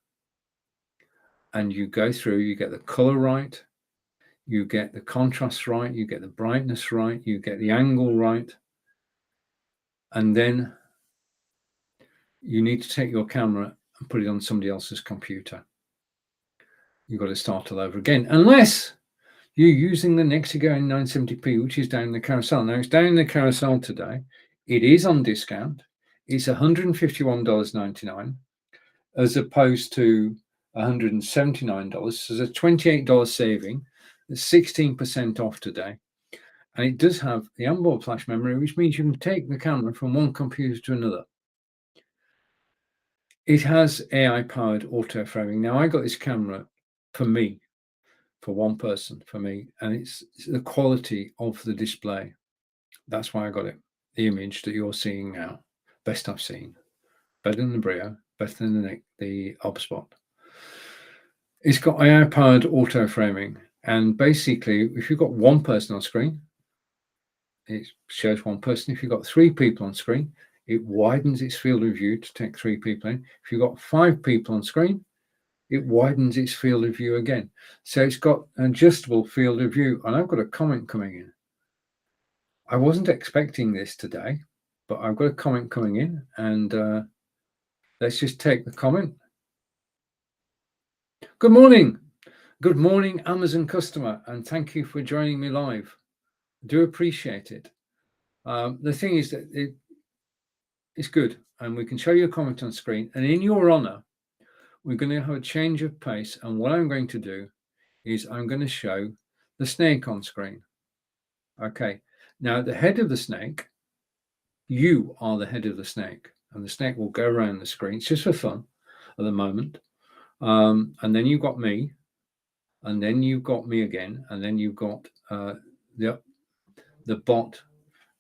and you go through, you get the color right, you get the contrast right, you get the brightness right, you get the angle right, and then you need to take your camera and put it on somebody else's computer. You've got to start all over again, unless you're using the Nexigo in 970p, which is down in the carousel. Now, it's down in the carousel today. It is on discount. It's $151.99 as opposed to $179. So there's a $28 saving. It's 16% off today. And it does have the onboard flash memory, which means you can take the camera from one computer to another. It has AI-powered auto framing. Now, I got this camera for me, for one person, for me, and it's the quality of the display. That's why I got it. The image that you're seeing now, best I've seen, better than the Brio, better than the OBSBot. It's got AI-powered auto framing, and basically, if you've got one person on screen, it shows one person. If you've got 3 people on screen, it widens its field of view to take 3 people in. If you've got 5 people on screen, it widens its field of view again. So it's got an adjustable field of view. And I've got a comment coming in. I wasn't expecting this today, but I've got a comment coming in, and let's just take the comment. Good morning. Good morning, Amazon customer, and thank you for joining me live. I do appreciate it. The thing is that it's good, and we can show you a comment on screen, and in your honor, we're going to have a change of pace, and what I'm going to do is I'm going to show the snake on screen. Okay, now the head of the snake, you are the head of the snake, and the snake will go around the screen. It's just for fun at the moment. And then you've got me, and then you've got me again, and then you've got the bot.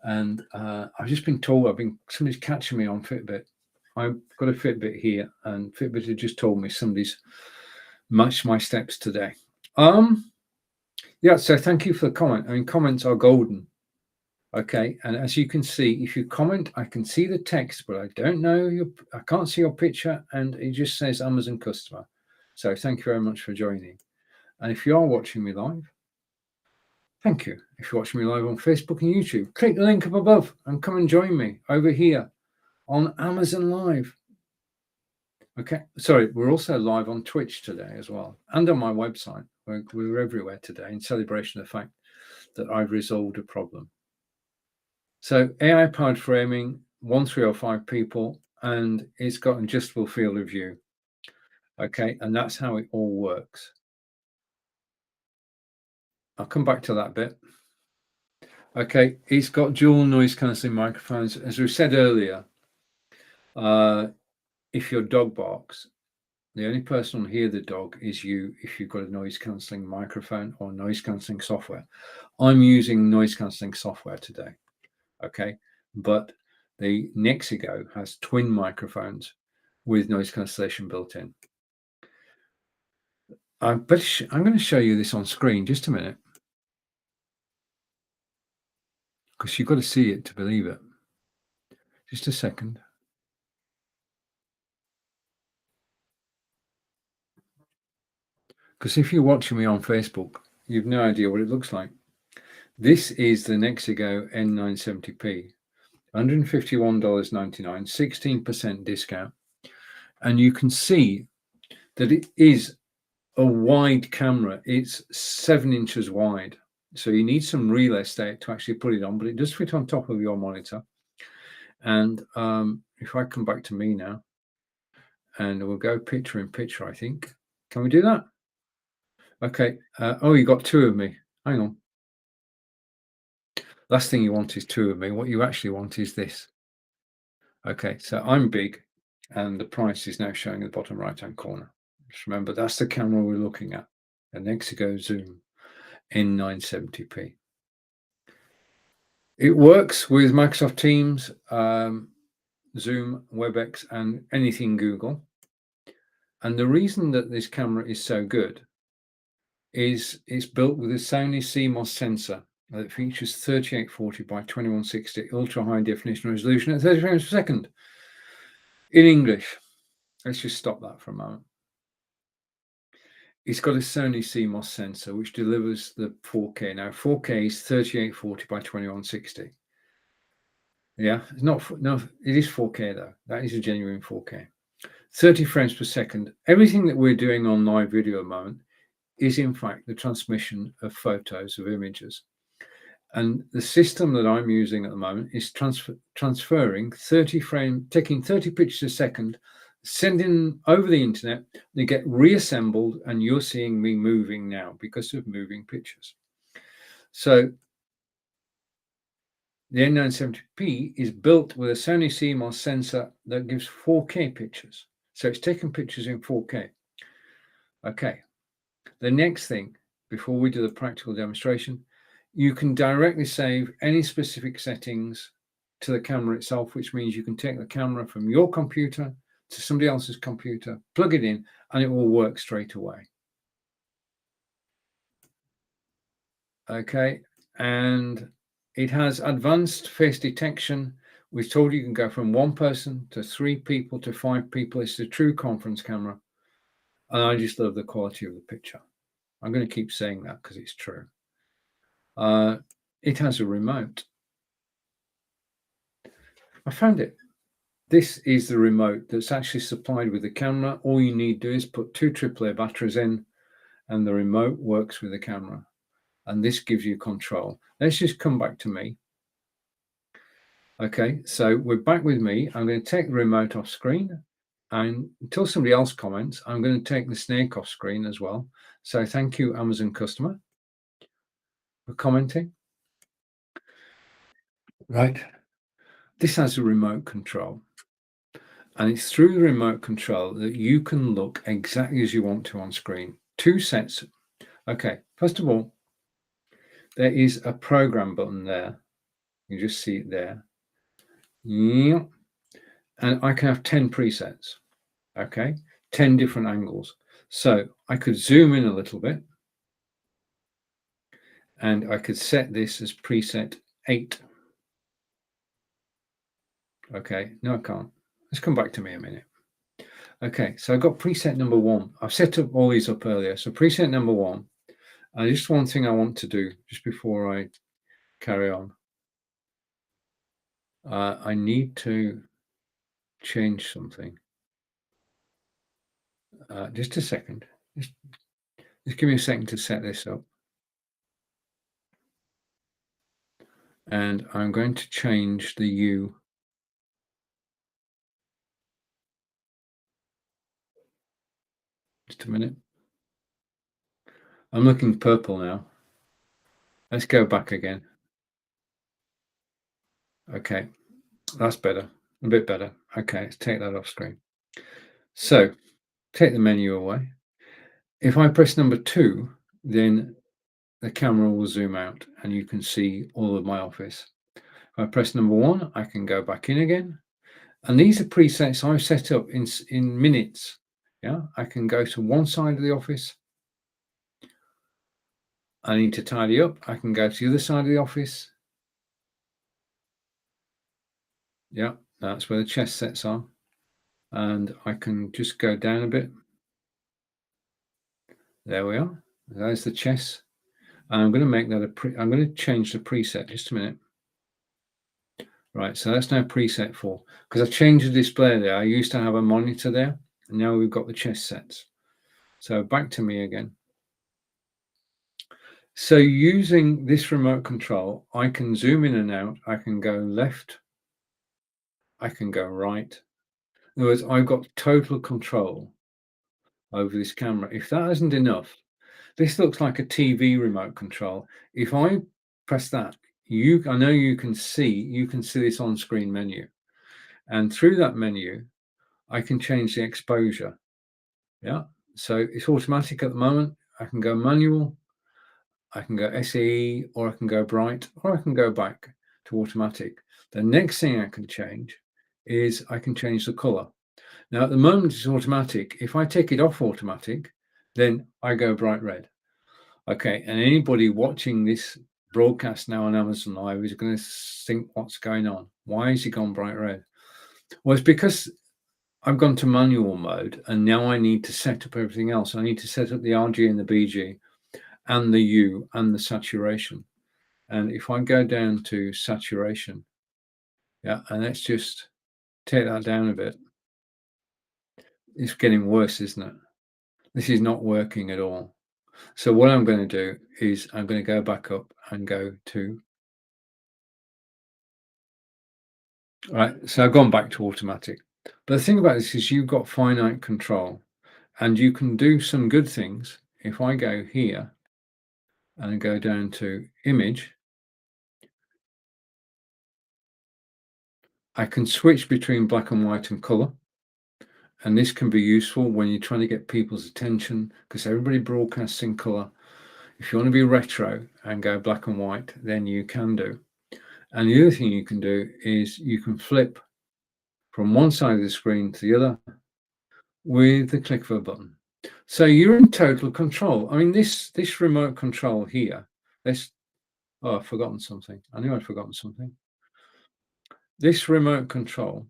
And I've just been told, somebody's catching me on Fitbit. I've got a Fitbit here, and Fitbit had just told me somebody's matched my steps today. Yeah, so thank you for the comment. I mean, comments are golden. Okay, and as you can see, if you comment, I can see the text, but I don't know I can't see your picture, and it just says Amazon customer. So thank you very much for joining. And if you are watching me live, thank you. If you're watching me live on Facebook and YouTube, click the link up above and come and join me over here on Amazon Live. Okay, sorry, we're also live on Twitch today as well, and on my website. We're everywhere today in celebration of the fact that I've resolved a problem. So AI-powered framing, 1305 people, and it's got an adjustable field of view. Okay, and that's how it all works. I'll come back to that bit. Okay, it's got dual noise cancelling microphones. As we said earlier, if your dog barks, the only person who'll hear the dog is you if you've got a noise cancelling microphone or noise cancelling software. I'm using noise cancelling software today. Okay, but the Nexigo has twin microphones with noise cancellation built in. I'm going to show you this on screen. Just a minute, because you've got to see it to believe it. Just a second. Because if you're watching me on Facebook, you've no idea what it looks like. This is the Nexigo N970p, $151.99, 16% discount. And you can see that it is a wide camera. It's 7 inches wide. So you need some real estate to actually put it on, but it does fit on top of your monitor. And if I come back to me now, and we'll go picture in picture, I think. Can we do that? Okay. Oh, you got 2 of me. Hang on. Last thing you want is 2 of me. What you actually want is this. Okay, so I'm big, and the price is now showing at the bottom right-hand corner. Just remember, that's the camera we're looking at, a Nexigo Zoom N970p. It works with Microsoft Teams, Zoom, WebEx, and anything Google. And the reason that this camera is so good is it's built with a Sony CMOS sensor that features 3840 by 2160 ultra high definition resolution at 30 frames per second. In English, let's just stop that for a moment. It's got a Sony CMOS sensor which delivers the 4K. Now 4K is 3840 by 2160. Yeah, it's not, no, it is 4K though. That is a genuine 4K. 30 frames per second. Everything that we're doing on live video at the moment is in fact the transmission of photos, of images. And the system that I'm using at the moment is transferring 30 frames, taking 30 pictures a second, sending over the internet. They get reassembled, and you're seeing me moving now because of moving pictures. So the N970p is built with a Sony CMOS sensor that gives 4K pictures. So it's taking pictures in 4K. Okay. The next thing, before we do the practical demonstration, you can directly save any specific settings to the camera itself, which means you can take the camera from your computer to somebody else's computer, plug it in, and it will work straight away. Okay, and it has advanced face detection. We've told you can go from 1 person to 3 people to 5 people. It's a true conference camera. And I just love the quality of the picture. I'm going to keep saying that because it's true. It has a remote. I found it. This is the remote that's actually supplied with the camera. All you need to do is put 2 AAA batteries in, and the remote works with the camera. And this gives you control. Let's just come back to me. Okay, so we're back with me. I'm going to take the remote off screen. And until somebody else comments, I'm going to take the snake off screen as well. So thank you, Amazon customer, for commenting. Right. This has a remote control. And it's through the remote control that you can look exactly as you want to on screen. 2 sets. Okay, first of all, there is a program button there. You just see it there. Yeah. And I can have 10 presets. Okay, 10 different angles. So I could zoom in a little bit. And I could set this as preset 8. Okay, no, I can't. Let's come back to me a minute. Okay, so I've got preset number 1. I've set up all these up earlier. So preset number 1. And just one thing I want to do just before I carry on. I need to change something. Just a second. Just give me a second to set this up. And I'm going to change the U. Just a minute. I'm looking purple now. Let's go back again. Okay, that's better. A bit better. Okay, let's take that off screen. So take the menu away. If I press number 2, then the camera will zoom out and you can see all of my office. If I press number 1, I can go back in again. And these are presets I've set up in minutes. Yeah, I can go to one side of the office. I need to tidy up. I can go to the other side of the office. Yeah, that's where the chess sets are. And I can just go down a bit. There we are. There's the chess. And I'm going to make that I'm going to change the preset. Just a minute. Right, so that's now preset 4. Because I changed the display there. I used to have a monitor there, and now we've got the chess sets. So back to me again. So using this remote control, I can zoom in and out. I can go left. I can go right. In other words, I've got total control over this camera. If that isn't enough, this looks like a TV remote control. If I press that, I know you can see this on-screen menu. And through that menu, I can change the exposure. Yeah. So it's automatic at the moment. I can go manual, I can go SAE, or I can go bright, or I can go back to automatic. The next thing I can change is I can change the color. Now at the moment it's automatic. If I take it off automatic, then I go bright red. Okay, and anybody watching this broadcast now on Amazon Live is going to think, what's going on? Why has it gone bright red? Well, it's because I've gone to manual mode, and now I need to set up everything else. I need to set up the RG and the BG and the U and the saturation. And if I go down to saturation, yeah, and let's just take that down a bit. It's getting worse, isn't it? This is not working at all. So what I'm going to do is I'm going to go back up and go to, right, so I've gone back to automatic. But the thing about this is you've got finite control, and you can do some good things. If I go here and go down to image, I can switch between black and white and color. And this can be useful when you're trying to get people's attention, because everybody broadcasts in color. If you want to be retro and go black and white, then you can do. And the other thing you can do is you can flip from one side of the screen to the other with the click of a button. So you're in total control. I mean, this remote control here, oh, I've forgotten something. I knew I'd forgotten something. This remote control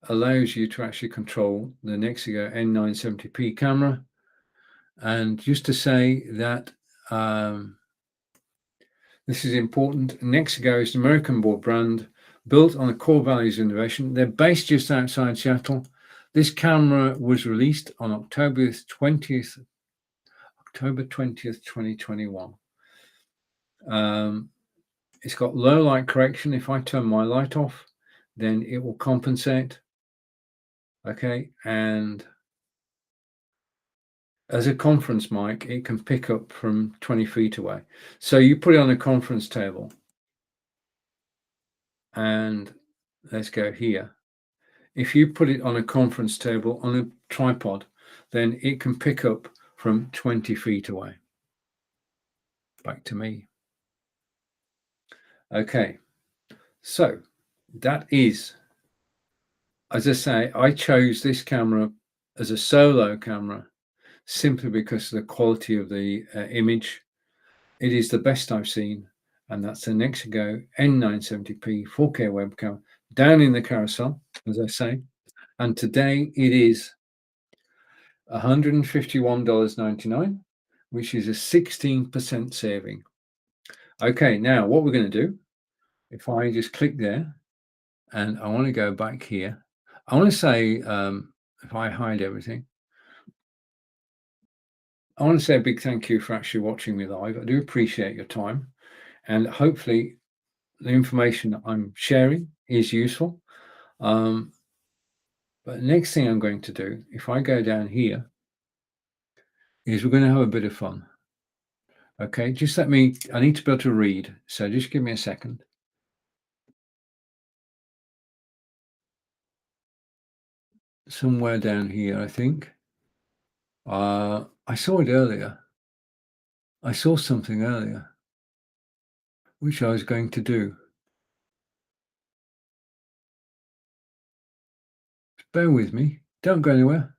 allows you to actually control the Nexigo N970p camera. And just to say that this is important, Nexigo is an American-born brand built on the core values of innovation. They're based just outside Seattle. This camera was released on October 20th, 2021. It's got low light correction. If I turn my light off, then it will compensate. Okay, and as a conference mic, it can pick up from 20 feet away. So you put it on a conference table, and let's go here. If you put it on a conference table on a tripod, then it can pick up from 20 feet away. Back to me. Okay, so that is, as I say, I chose this camera as a solo camera simply because of the quality of the image. It is the best I've seen, and that's the Nexigo N970p 4K webcam down in the carousel, as I say. And today it is $151.99, which is a 16% saving. Okay, now what we're going to do, if I just click there and I want to go back here, I want to say, if I hide everything, I want to say a big thank you for actually watching me live. I do appreciate your time, and hopefully the information that I'm sharing is useful. But the next thing I'm going to do, if I go down here, is we're going to have a bit of fun. Okay, just I need to be able to read. So just give me a second. Somewhere down here, I think. I saw it earlier. I saw something earlier, which I was going to do. Bear with me. Don't go anywhere.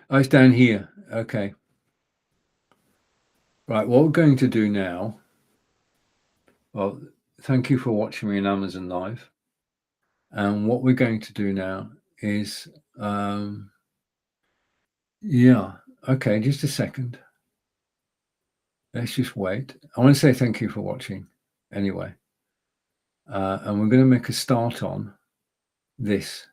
Oh, it's down here. Okay. Right, what we're going to do now, well, thank you for watching me on Amazon Live. And what we're going to do now is, yeah, Okay, just a second. Let's just wait. I want to say thank you for watching anyway. And we're going to make a start on this.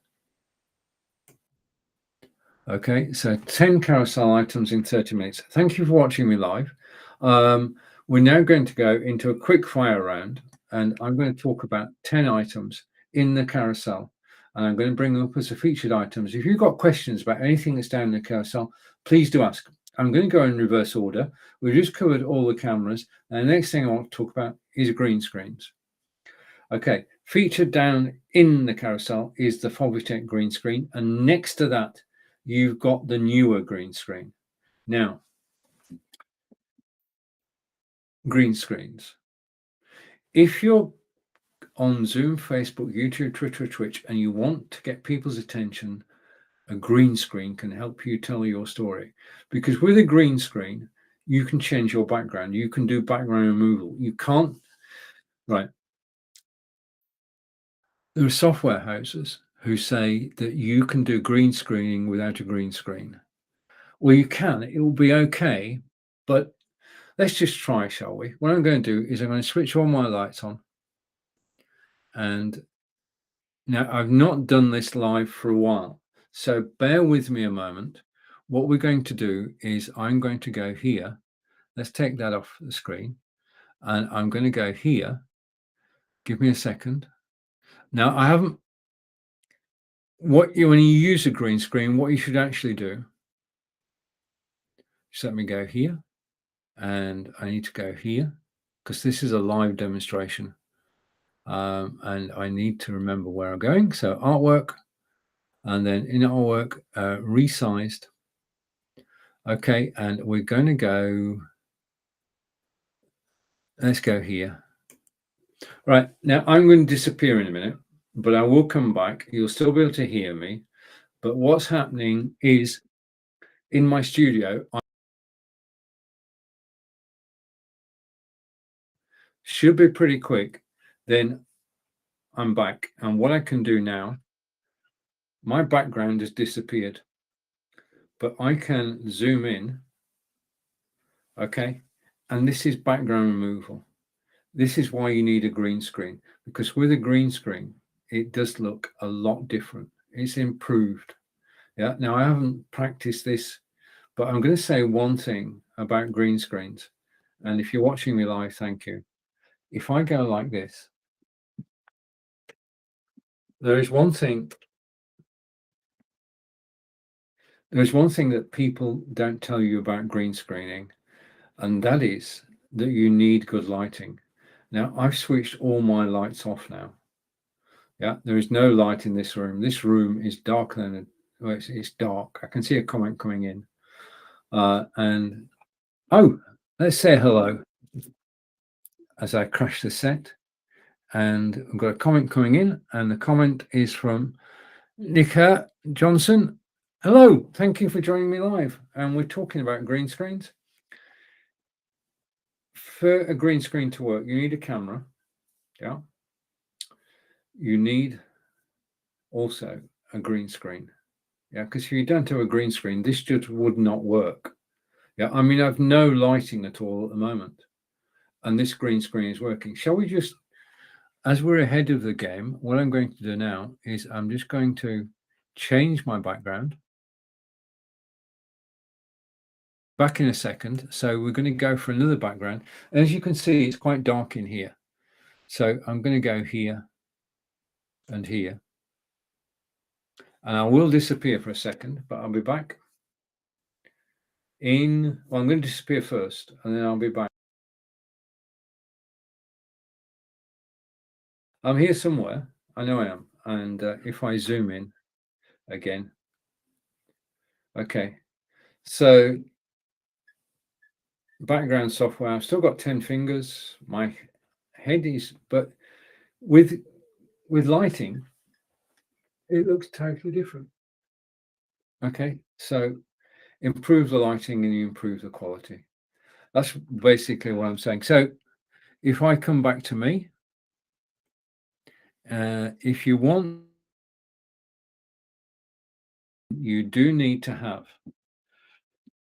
Okay, so 10 carousel items in 30 minutes. Thank you for watching me live. We're now going to go into a quick fire round, and I'm going to talk about 10 items in the carousel. And I'm going to bring them up as a featured items. If you've got questions about anything that's down in the carousel, please do ask. I'm going to go in reverse order. We've just covered all the cameras. And the next thing I want to talk about is green screens. Okay, featured down in the carousel is the Fovitec green screen. And next to that, you've got the newer green screen. Now, green screens. If you're on Zoom, Facebook, YouTube, Twitter, Twitch, and you want to get people's attention, a green screen can help you tell your story. Because with a green screen, you can change your background. You can do background removal. You can't, right. There are software houses who say that you can do green screening without a green screen. Well, you can, it will be okay, but let's just try, shall we? What I'm going to do is I'm going to switch all my lights on. And now I've not done this live for a while, so bear with me a moment. What we're going to do is I'm going to go here. Let's take that off the screen. And I'm going to go here. Give me a second. Now I haven't, when you use a green screen, what you should actually do, just let me go here. And I need to go here because this is a live demonstration. And I need to remember where I'm going. So artwork, and then in artwork, resized. Okay, and we're going to go, let's go here. Right, now I'm going to disappear in a minute, but I will come back. You'll still be able to hear me. But what's happening is in my studio, I should be pretty quick. Then I'm back. And what I can do now, my background has disappeared, but I can zoom in. Okay, and this is background removal. This is why you need a green screen, because with a green screen, it does look a lot different. It's improved. Yeah. Now I haven't practiced this, but I'm going to say one thing about green screens. And if you're watching me live, thank you. If I go like this, there is one thing. There's one thing that people don't tell you about green screening, and that is that you need good lighting. Now I've switched all my lights off now. Yeah, there is no light in this room. This room is darker than well, it's dark. I can see a comment coming in. And oh, let's say hello as I crash the set. And I've got a comment coming in, and the comment is from Nika Johnson. Hello, thank you for joining me live. And we're talking about green screens. For a green screen to work, you need a camera. Yeah. You need also a green screen. Yeah, because if you don't have a green screen, this just would not work. Yeah, I mean, I've no lighting at all at the moment, and this green screen is working. Shall we just, as we're ahead of the game, what I'm going to do now is I'm just going to change my background. Back in a second. So we're going to go for another background. And as you can see, it's quite dark in here. So I'm going to go here and here. And I will disappear for a second, but I'll be back. Well, I'm going to disappear first, and then I'll be back. I'm here somewhere. I know I am. And if I zoom in again, okay. So background software, I've still got 10 fingers. My head is, but with lighting, it looks totally different. Okay, so improve the lighting and you improve the quality. That's basically what I'm saying. So if I come back to me, if you want, you do need to have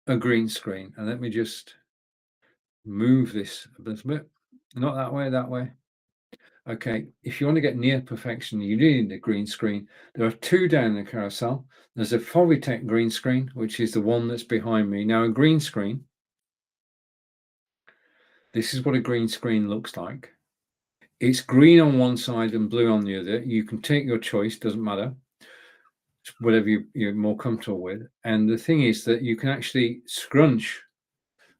a green screen. And let me just move this a little bit. Not that way, that way. Okay, if you want to get near perfection, you need a green screen. There are two down the carousel. There's a Fovitec green screen, which is the one that's behind me. Now, a green screen, this is what a green screen looks like. It's green on one side and blue on the other. You can take your choice, doesn't matter. It's whatever you're more comfortable with. And the thing is that you can actually scrunch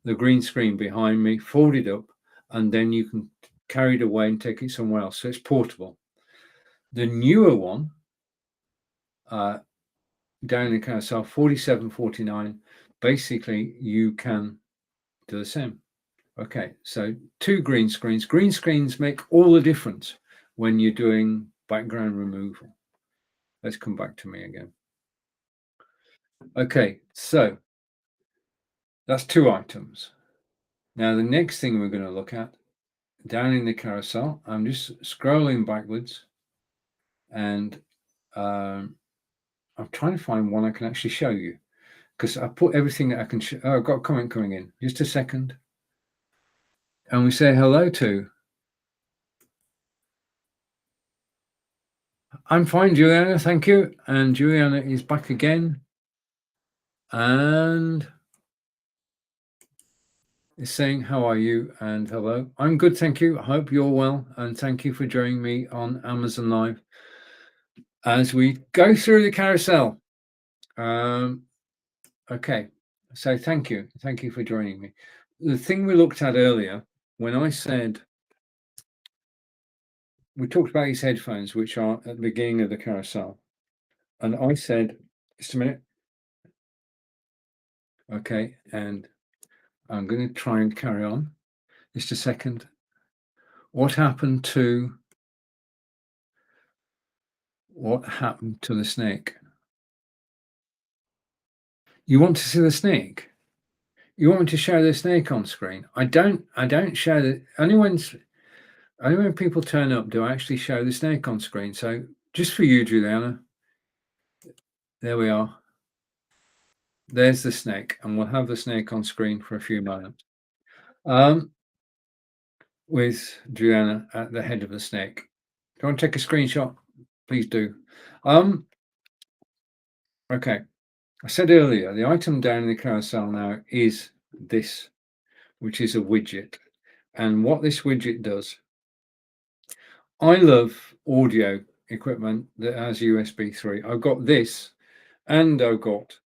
the green screen behind me, fold it up, and then you can carry it away and take it somewhere else. So it's portable. The newer one, down in the carousel, 47.49, basically you can do the same. Okay, so two green screens. Green screens make all the difference when you're doing background removal. Let's come back to me again. Okay, so that's two items. Now the next thing we're going to look at, down in the carousel, I'm just scrolling backwards, and I'm trying to find one I can actually show you, because I put everything that I can show. Oh, I've got a comment coming in. Just a second. And we say hello to. I'm fine, Juliana, thank you. And Juliana is back again. And is saying, how are you? And hello. I'm good, thank you. I hope you're well. And thank you for joining me on Amazon Live as we go through the carousel. Okay, so thank you. Thank you for joining me. The thing we looked at earlier, when I said, we talked about these headphones, which are at the beginning of the carousel. And I said, just a minute. Okay, and I'm going to try and carry on. Just a second. What happened to the snake? You want to see the snake? You want me to show the snake on screen? I don't show the only when people turn up do I actually show the snake on screen. So just for you, Juliana, there we are. There's the snake, and we'll have the snake on screen for a few moments. With Juliana at the head of the snake. Do you want to take a screenshot? Please do. Okay. I said earlier, the item down in the carousel now is this, which is a widget. And what this widget does, I love audio equipment that has USB 3. I've got this, and I've got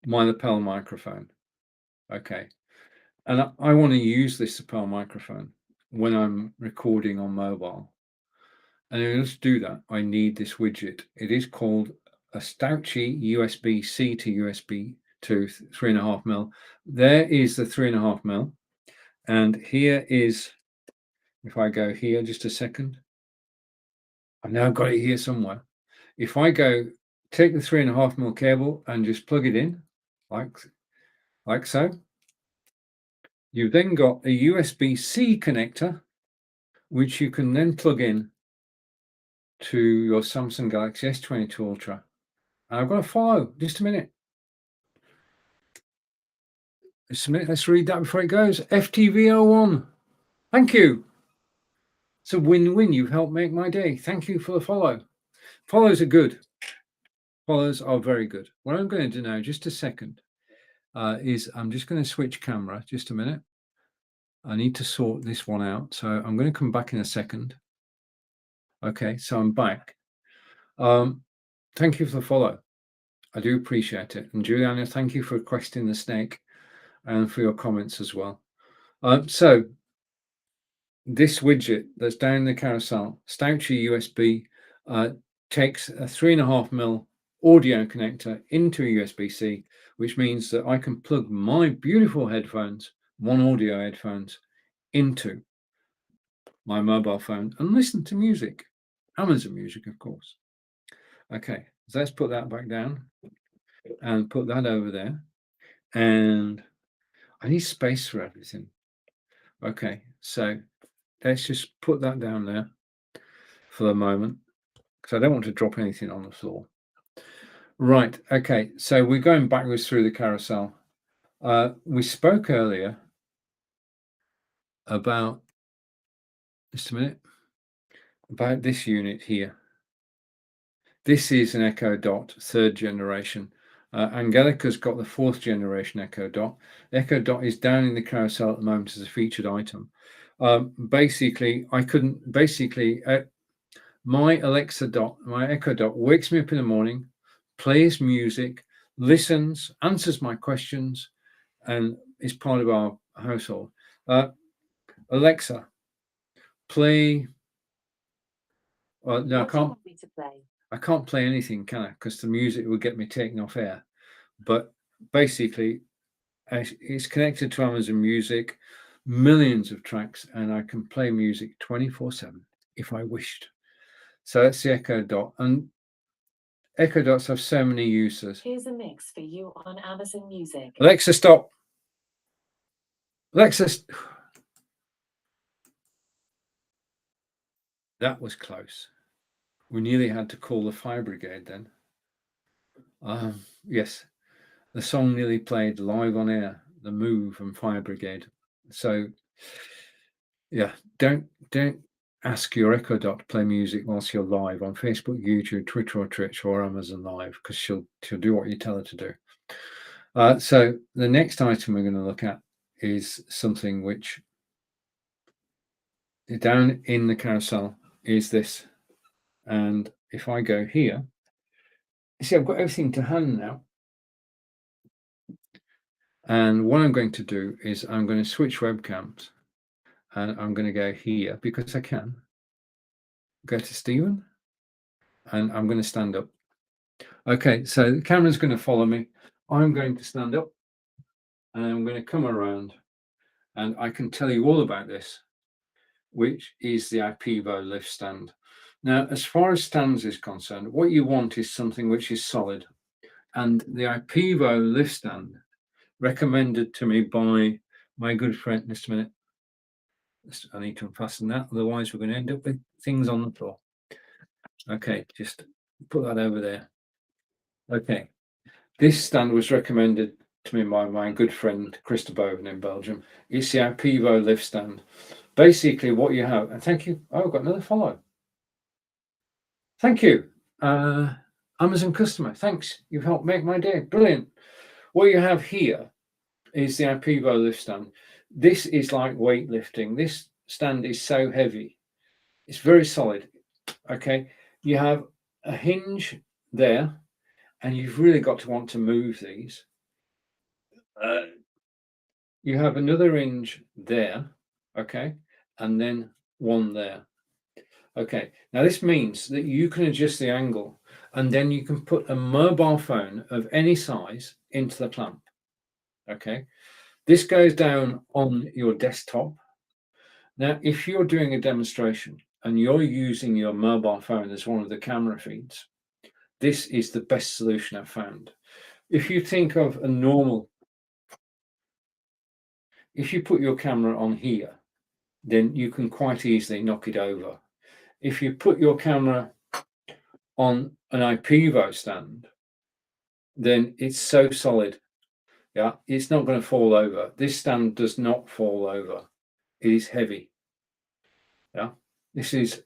my lapel microphone. Okay. And I want to use this lapel microphone when I'm recording on mobile. And in order to do that, I need this widget. It is called a Stauchi USB-C to USB to 3.5mm. There is the 3.5mm. And here is, if I go here, just a second. I've now got it here somewhere. If I go, take the 3.5mm cable and just plug it in, like so. You've then got a USB-C connector, which you can then plug in to your Samsung Galaxy S22 Ultra. And I've got to follow, just a minute. Let's read that before it goes. FTV01, thank you. It's a win-win. You've helped make my day. Thank you for the follow. Follows are good. Follows are very good. What I'm going to do now, just a second, is I'm just going to switch camera. Just a minute. I need to sort this one out. So I'm going to come back in a second. Okay, so I'm back. Thank you for the follow. I do appreciate it. And Juliana, thank you for requesting the snake and for your comments as well. So this widget that's down the carousel, Stauchi USB, takes a 3.5mm audio connector into a USB-C, which means that I can plug my beautiful headphones, one audio headphones, into my mobile phone and listen to music, Amazon Music, of course. Okay, so let's put that back down and put that over there. And I need space for everything. Okay, so let's just put that down there for the moment, because I don't want to drop anything on the floor. Right. Okay. So we're going backwards through the carousel. We spoke earlier about, just a minute, about this unit here. This is an Echo Dot, 3rd generation. Angelica's got the 4th generation Echo Dot. Echo Dot is down in the carousel at the moment as a featured item. Basically, my Alexa Dot, my Echo Dot wakes me up in the morning, plays music, listens, answers my questions, and is part of our household. Alexa, play. No, What do you want me to play? I can't play anything, can I? Because the music will get me taken off air. But basically, it's connected to Amazon Music, millions of tracks, and I can play music 24/7 if I wished. So that's the Echo Dot, and Echo Dots have so many uses. Here's a mix for you on Amazon Music. Alexa, stop. Alexa, that was close. We nearly had to call the fire brigade then. Yes, the song nearly played live on air, The Move from Fire Brigade. So yeah, don't ask your Echo Dot to play music whilst you're live on Facebook, YouTube, Twitter or Twitch or Amazon Live, because she'll do what you tell her to do. So the next item we're going to look at is something which down in the carousel is this. And if I go here, you see I've got everything to hand now. And what I'm going to do is I'm going to switch webcams, and I'm going to go here because I can. Go to Stephen, and I'm going to stand up. Okay, so the camera's going to follow me. I'm going to stand up, and I'm going to come around, and I can tell you all about this, which is the IPEVO lift stand. Now, as far as stands is concerned, what you want is something which is solid. And the IPEVO lift stand, recommended to me by my good friend, just a minute. I need to unfasten that, otherwise we're going to end up with things on the floor. Okay, just put that over there. Okay, this stand was recommended to me by my good friend Christa Boven in Belgium. It's the IPEVO lift stand. Basically, what you have, and thank you. Oh, I've got another follow. Thank you, Amazon customer. Thanks, you've helped make my day. Brilliant. What you have here is the IPEVO lift stand. This is like weightlifting. This stand is so heavy. It's very solid. Okay, you have a hinge there, and you've really got to want to move these. You have another hinge there, okay, and then one there. Okay, now this means that you can adjust the angle, and then you can put a mobile phone of any size into the clamp. Okay, this goes down on your desktop. Now, if you're doing a demonstration and you're using your mobile phone as one of the camera feeds, this is the best solution I've found. If you think of a normal, if you put your camera on here, then you can quite easily knock it over. If you put your camera on an IPEVO stand, then it's so solid. Yeah, it's not going to fall over. This stand does not fall over. It is heavy. Yeah, this is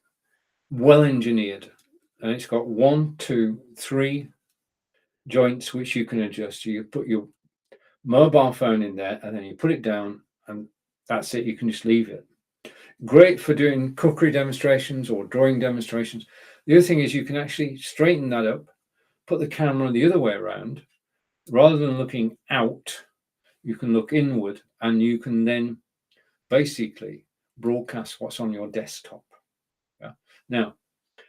well engineered, and it's got 1, 2, 3 joints which you can adjust. You put your mobile phone in there, and then you put it down, and that's it. You can just leave it. Great for doing cookery demonstrations or drawing demonstrations. The other thing is you can actually straighten that up, put the camera the other way around. Rather than looking out, you can look inward, and you can then basically broadcast what's on your desktop. Yeah. Now,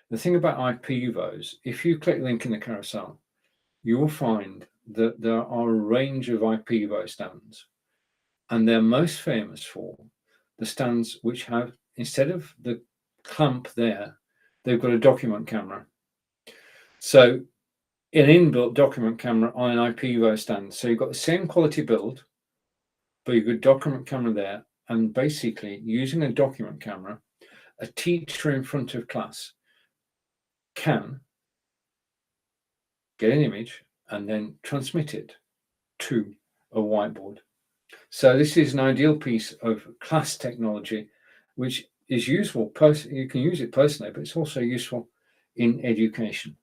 the thing about IPEVOs, if you click the link in the carousel, you will find that there are a range of IPEVO stands, and they're most famous for the stands which have, instead of the clamp there, they've got a document camera. So an inbuilt document camera on an IPEVO stand. So you've got the same quality build, but you've got a document camera there, and basically using a document camera, a teacher in front of class can get an image, and then transmit it to a whiteboard. So this is an ideal piece of class technology, which is useful. You can use it personally, but it's also useful in education.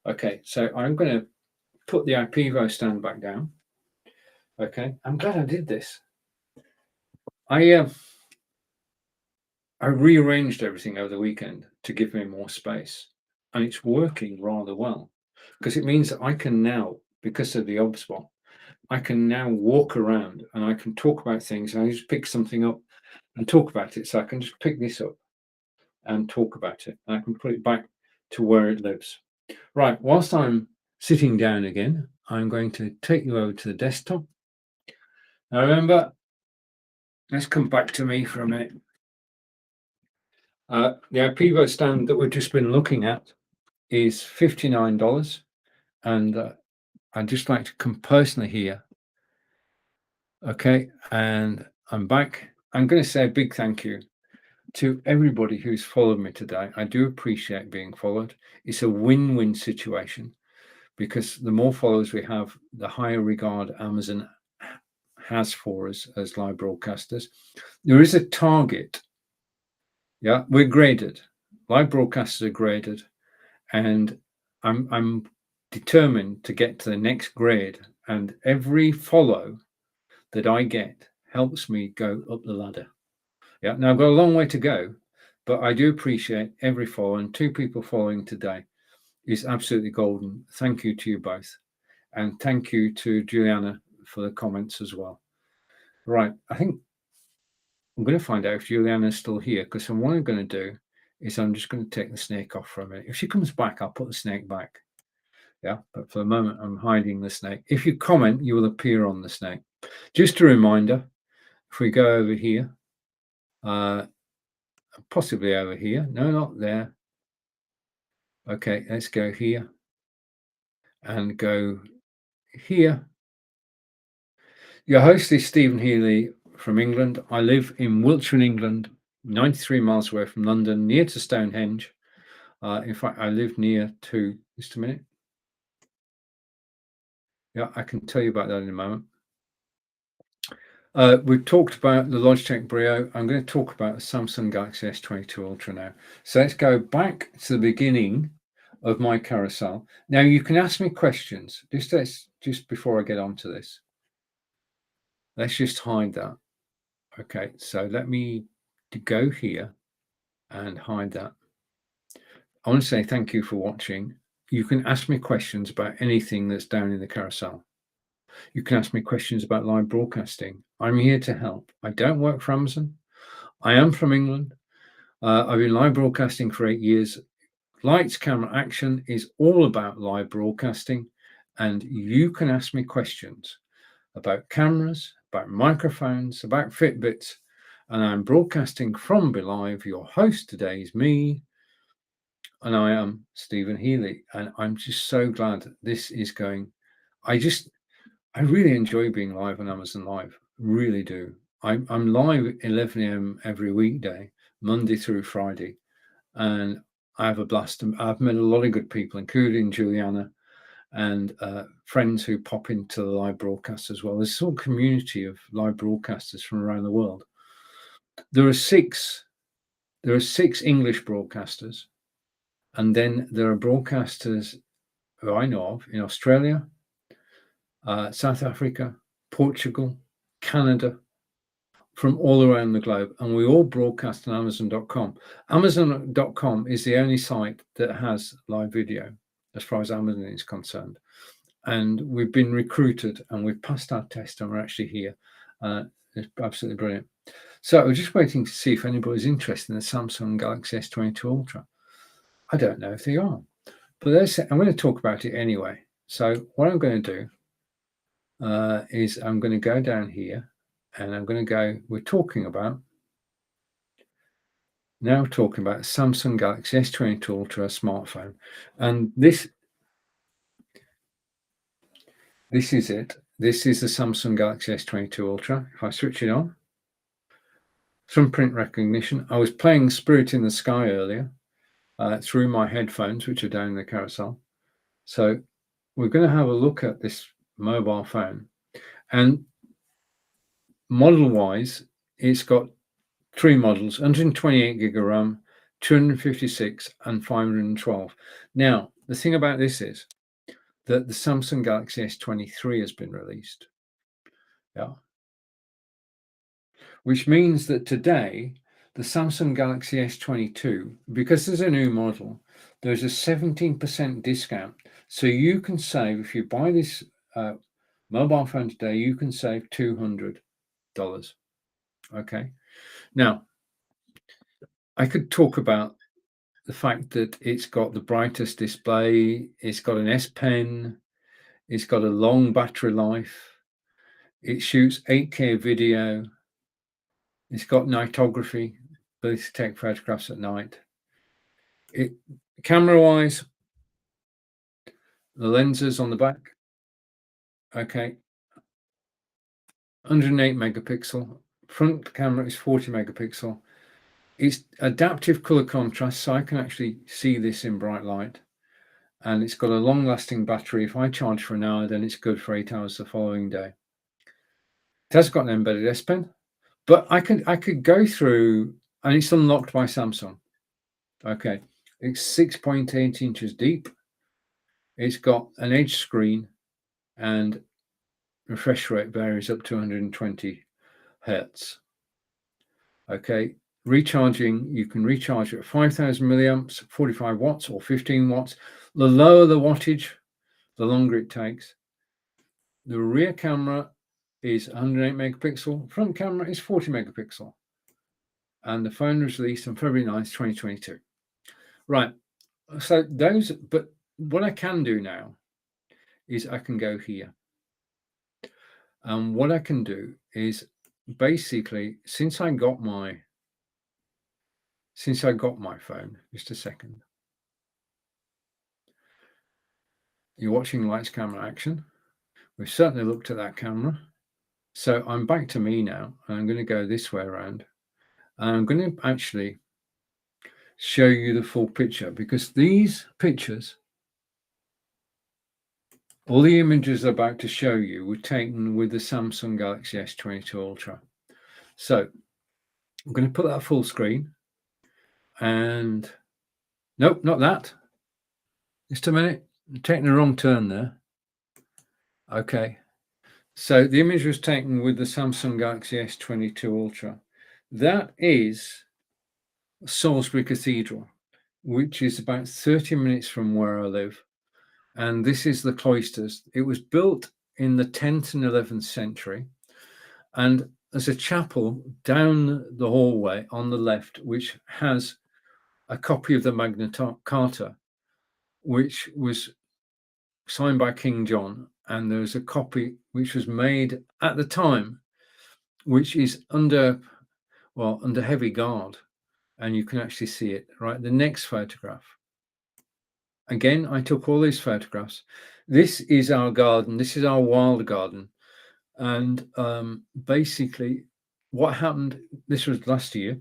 Okay, so I'm going to put the IPEVO stand back down. Okay, I'm glad I did this. I rearranged everything over the weekend to give me more space, and it's working rather well, because it means that I can now, because of the OBSBot, I can now walk around and I can talk about things, and I just pick something up and talk about it. So I can just pick this up and talk about it, and I can put it back to where it lives. Right, whilst I'm sitting down again, I'm going to take you over to the desktop. Now remember, let's come back to me for a minute. The IPEVO stand that we've just been looking at is $59, and I'd just like to come personally here. Okay, and I'm back. I'm going to say a big thank you to everybody who's followed me today. I do appreciate being followed. It's a win-win situation, because the more followers we have, the higher regard Amazon has for us as live broadcasters. There is a target. Yeah, we're graded. Live broadcasters are graded, and I'm determined to get to the next grade, and every follow that I get helps me go up the ladder. Yeah, now I've got a long way to go, but I do appreciate every follow, and 2 people following today is absolutely golden. Thank you to you both, and thank you to Juliana for the comments as well. Right, I think I'm going to find out if Juliana's still here, because what I'm going to do is I'm just going to take the snake off for a minute. If she comes back, I'll put the snake back. Yeah, but for the moment, I'm hiding the snake. If you comment, you will appear on the snake. Just a reminder, if we go over here, possibly over here. No, not there. Okay, let's go here and go here. Your host is Stephen Healy from England. I live in Wiltshire, in England, 93 miles away from London, near to Stonehenge. In fact, I live near to, just a minute. Yeah, I can tell you about that in a moment. We've talked about the Logitech Brio. I'm going to talk about the Samsung Galaxy S22 Ultra now. So let's go back to the beginning of my carousel. Now you can ask me questions. Just before I get on to this. Let's just hide that. Okay, so let me go here and hide that. I want to say thank you for watching. You can ask me questions about anything that's down in the carousel. You can ask me questions about live broadcasting. I'm here to help. I don't work for Amazon. I am from England. I've been live broadcasting for 8 years. Lights, Camera, Action is all about live broadcasting, and you can ask me questions about cameras, about microphones, about Fitbits, and I'm broadcasting from BeLive. Your host today is me, and I am Stephen Healy, and I'm just so glad this is going. I really enjoy being live on Amazon Live, really do. I'm live at 11 a.m. every weekday, Monday through Friday, and I have a blast. I've met a lot of good people, including Juliana, and friends who pop into the live broadcast as well. There's a sort of community of live broadcasters from around the world. There are six English broadcasters, and then there are broadcasters who I know of in Australia, South Africa, Portugal, Canada, from all around the globe, and we all broadcast on Amazon.com. Amazon.com is the only site that has live video as far as Amazon is concerned. And we've been recruited and we've passed our test and we're actually here. It's absolutely brilliant. So we're just waiting to see if anybody's interested in the Samsung Galaxy S22 Ultra. I don't know if they are, but I'm going to talk about it anyway. So what I'm going to do is I'm going to go down here and I'm going to go, we're talking about Samsung Galaxy S22 Ultra smartphone. And this is it. This is the Samsung Galaxy S22 Ultra. If I switch it on, some print recognition. I was playing Spirit in the Sky earlier through my headphones, which are down in the carousel. So we're going to have a look at this mobile phone. And model-wise, it's got 3 models, 128 gig of RAM, 256 and 512. Now, the thing about this is that the Samsung Galaxy S23 has been released. Yeah. Which means that today, the Samsung Galaxy S22, because there's a new model, there's a 17% discount. So you can save, if you buy this mobile phone today, you can save $200. Okay. Now, I could talk about the fact that it's got the brightest display, it's got an S Pen, it's got a long battery life, it shoots 8K video, it's got nightography, ability to take photographs at night. Camera-wise, the lenses on the back, okay, 108 megapixel. Front camera is 40 megapixel. It's adaptive color contrast, so I can actually see this in bright light. And it's got a long-lasting battery. If I charge for an hour, then it's good for 8 hours the following day. It has got an embedded S Pen, but I could go through, and it's unlocked by Samsung. Okay, it's 6.8 inches deep. It's got an edge screen, and refresh rate varies up to 120 hertz. Okay, recharging, you can recharge at 5,000 milliamps, 45 watts or 15 watts. The lower the wattage, the longer it takes. The rear camera is 108 megapixel, front camera is 40 megapixel. And the phone was released on February 9th, 2022. Right, so those, but what I can do now is I can go here. And what I can do is basically, since I got my phone, just a second. You're watching Lights Camera Action. We've certainly looked at that camera. So I'm back to me now, and I'm going to go this way around. And I'm going to actually show you the full picture, because these pictures, all the images I'm about to show you were taken with the Samsung Galaxy S22 Ultra. So I'm going to put that full screen, and nope, not that. Just a minute, I'm taking the wrong turn there. Okay, so the image was taken with the Samsung Galaxy S22 Ultra. That is Salisbury Cathedral, which is about 30 minutes from where I live. And this is the cloisters. It was built in the 10th and 11th century. And there's a chapel down the hallway on the left, which has a copy of the Magna Carta, which was signed by King John. And there's a copy which was made at the time, which is under heavy guard. And you can actually see it, right? The next photograph. Again, I took all these photographs. This is our garden. This is our wild garden. And basically what happened, this was last year.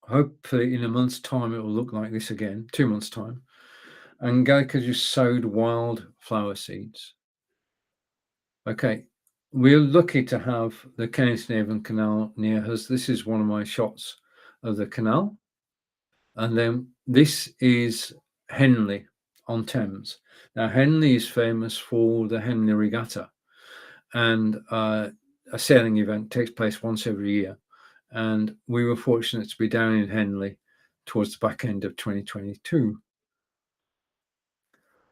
Hopefully in a month's time, it will look like this again, 2 months' time. And Gallica just sowed wild flower seeds. Okay, we're lucky to have the Kennet-Avon Canal near us. This is one of my shots of the canal. And then this is Henley on Thames. Now, Henley is famous for the Henley Regatta, and a sailing event takes place once every year. And we were fortunate to be down in Henley towards the back end of 2022.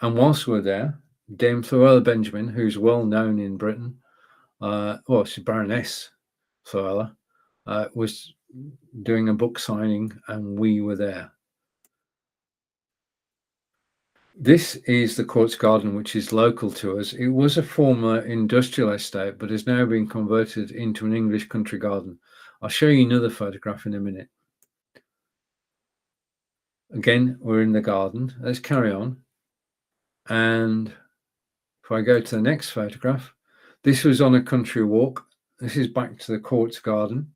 And whilst we're there, Dame Floella Benjamin, who's well known in Britain, she's Baroness Floella, was doing a book signing, and we were there. This is the Courts Garden, which is local to us. It was a former industrial estate, but has now been converted into an English country garden. I'll show you another photograph in a minute. Again, we're in the garden. Let's carry on. And if I go to the next photograph, this was on a country walk. This is back to the Courts Garden.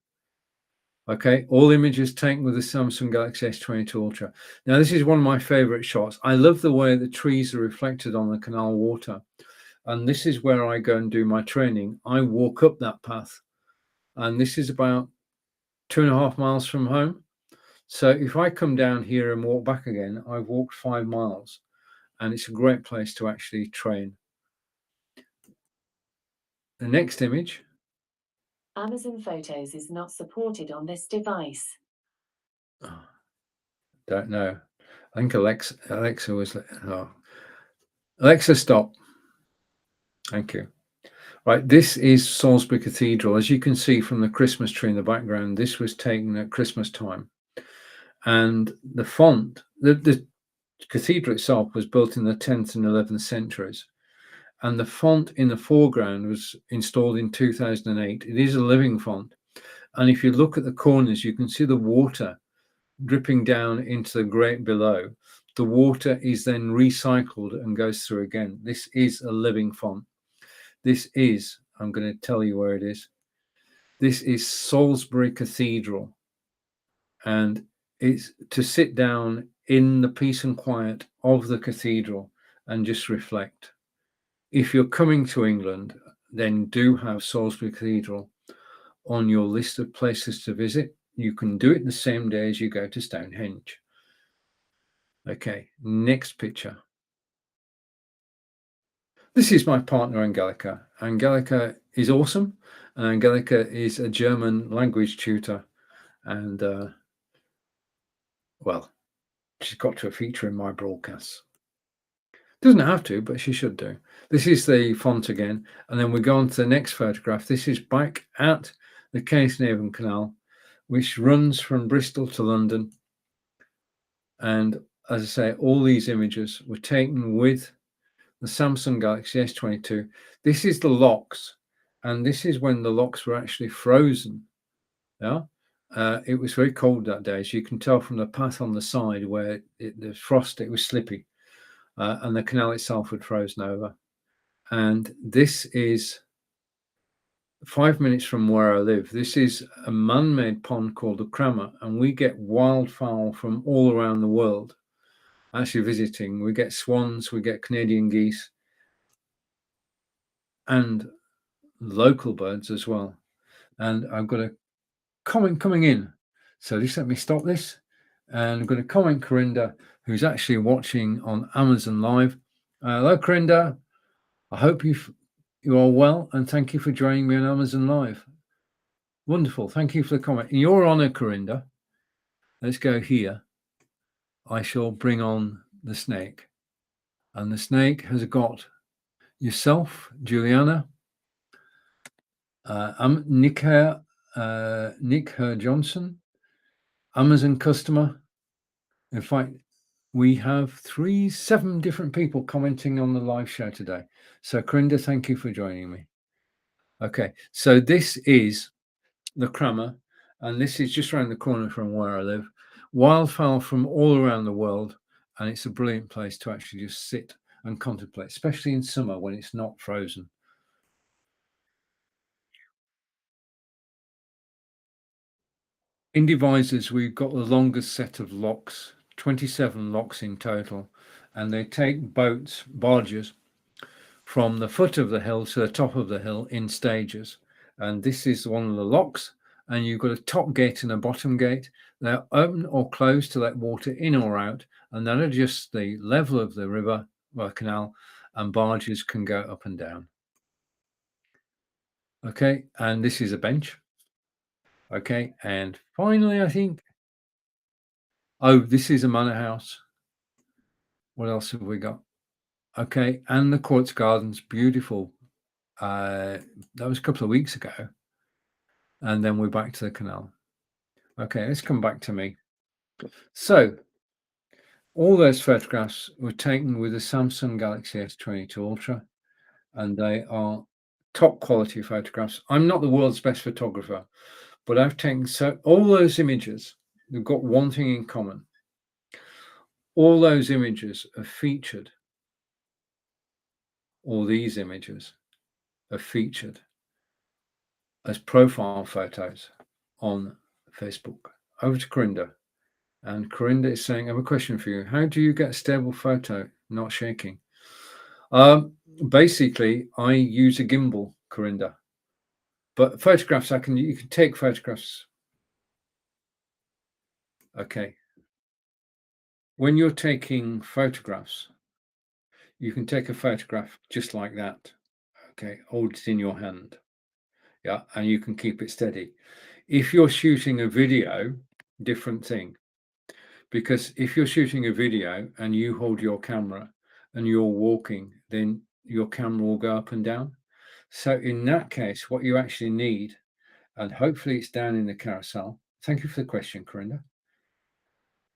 Okay, all images taken with the Samsung Galaxy S22 Ultra. Now, this is one of my favorite shots. I love the way the trees are reflected on the canal water. And this is where I go and do my training. I walk up that path, and this is about 2.5 miles from home. So if I come down here and walk back again, I've walked 5 miles, and it's a great place to actually train. The next image. Amazon Photos is not supported on this device. Oh, don't know. I think Alexa was. Oh. Alexa, stop. Thank you. Right, this is Salisbury Cathedral. As you can see from the Christmas tree in the background, this was taken at Christmas time. And the font, the cathedral itself was built in the 10th and 11th centuries. And the font in the foreground was installed in 2008. It is a living font. And if you look at the corners, you can see the water dripping down into the grate below. The water is then recycled and goes through again. This is a living font. This is, I'm going to tell you where it is. This is Salisbury Cathedral. And it's to sit down in the peace and quiet of the cathedral and just reflect. If you're coming to England, then do have Salisbury Cathedral on your list of places to visit. You can do it the same day as you go to Stonehenge. Okay, next picture. This is my partner, Angelica. Angelica is awesome. Angelica is a German language tutor. And, well, she's got to feature in my broadcasts. Doesn't have to, but she should do. This is the font again. And then we go on to the next photograph. This is back at the Kennet Canal, which runs from Bristol to London. And as I say, all these images were taken with the Samsung Galaxy S22. This is the locks, and this is when the locks were actually frozen. Yeah, it was very cold that day, as you can tell from the path on the side where the frost, it was slippy, and the canal itself had frozen over. And this is 5 minutes from where I live. This is a man-made pond called the Crammer, and we get wildfowl from all around the world actually visiting. We get swans, we get Canadian geese, and local birds as well. And I've got a comment coming in. So just let me stop this. And I'm going to comment Corinda, who's actually watching on Amazon Live. Hello, Corinda. I hope you are well, and thank you for joining me on Amazon Live. Wonderful. Thank you for the comment. In your honor, Corinda, let's go here. I shall bring on the snake. And the snake has got yourself, Juliana, Nick Johnson, Amazon customer. In fact, we have 7 different people commenting on the live show today. So, Corinda, thank you for joining me. Okay, so this is the Crammer, and this is just around the corner from where I live. Wildfowl from all around the world, and it's a brilliant place to actually just sit and contemplate, especially in summer when it's not frozen. In Devizes, we've got the longest set of locks, 27 locks in total, and they take boats, barges, from the foot of the hill to the top of the hill in stages. And this is one of the locks, and you've got a top gate and a bottom gate. They're open or closed to let water in or out, and that adjusts the level of the river or canal, and barges can go up and down. Okay, and this is a bench. Okay, and finally, I think, oh, this is a manor house. What else have we got? Okay, and the Quartz Gardens, beautiful. That was a couple of weeks ago. And then we're back to the canal. Okay, let's come back to me. So all those photographs were taken with the Samsung Galaxy S22 Ultra, and they are top quality photographs. I'm not the world's best photographer, but I've taken all those images. They've got one thing in common. All those images are featured. All these images are featured as profile photos on Facebook. Over to Corinda. And Corinda is saying, I have a question for you. How do you get a stable photo, not shaking? Basically, I use a gimbal, Corinda. But photographs, you can take photographs. Okay. When you're taking photographs, you can take a photograph just like that. Okay, hold it in your hand. Yeah, and you can keep it steady. If you're shooting a video, different thing. Because if you're shooting a video and you hold your camera and you're walking, then your camera will go up and down. So in that case, what you actually need, and hopefully it's down in the carousel. Thank you for the question, Corinda.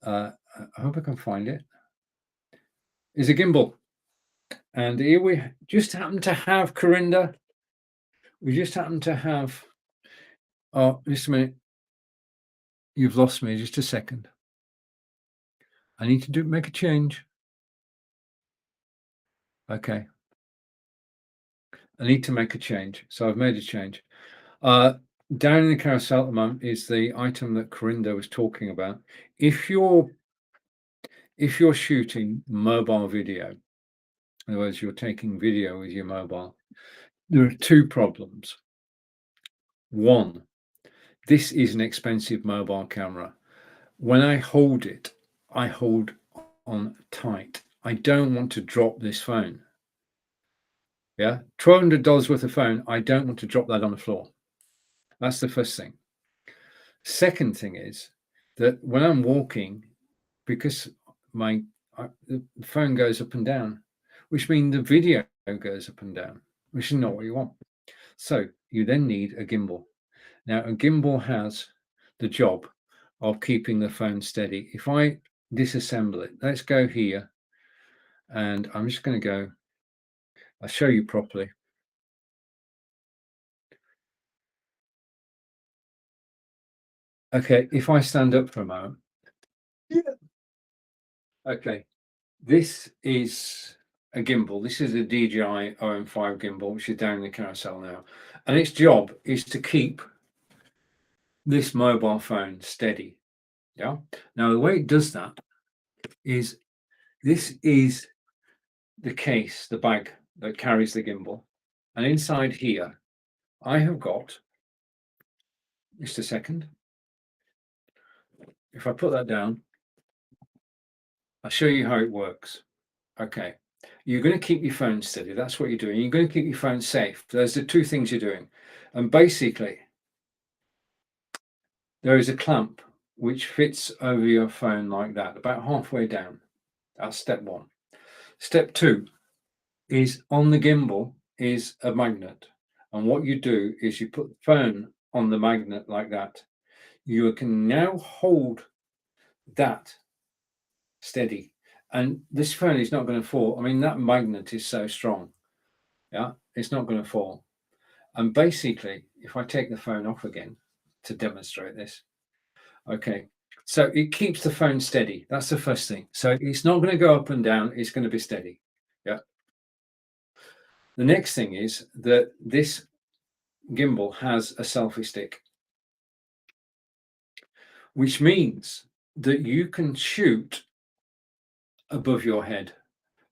I hope I can find it. Is a gimbal. And here we just happen to have, Corinda, we just happen to have, oh, just a minute. You've lost me, just a second. I need to make a change. Okay. I need to make a change. So I've made a change. Down in the carousel at the moment is the item that Corinda was talking about. If you're shooting mobile video, in other words, you're taking video with your mobile, there are two problems. One, this is an expensive mobile camera. When I hold it, I hold on tight. I don't want to drop this phone. Yeah, $1,200 worth of phone. I don't want to drop that on the floor. That's the first thing. Second thing is that when I'm walking, because the phone goes up and down, which means the video goes up and down, which is not what you want. So you then need a gimbal. Now, a gimbal has the job of keeping the phone steady. If I disassemble it, let's go here, and I'm just going to go, I'll show you properly. Okay, if I stand up for a moment. Okay, this is a gimbal. This is a DJI OM5 gimbal, which is down in the carousel now. And its job is to keep this mobile phone steady. Yeah. Now, the way it does that is this is the case, the bag that carries the gimbal. And inside here, I have got, just a second. If I put that down, I'll show you how it works. Okay. You're going to keep your phone steady. That's what you're doing. You're going to keep your phone safe. Those are the two things you're doing. And basically, there is a clamp which fits over your phone like that, about halfway down. That's step one. Step two is on the gimbal is a magnet. And what you do is you put the phone on the magnet like that. You can now hold that steady. And this phone is not going to fall. I mean, that magnet is so strong. Yeah, it's not going to fall. And basically, if I take the phone off again to demonstrate this, okay, so it keeps the phone steady. That's the first thing. So it's not going to go up and down. It's going to be steady. Yeah. The next thing is that this gimbal has a selfie stick, which means that you can shoot above your head.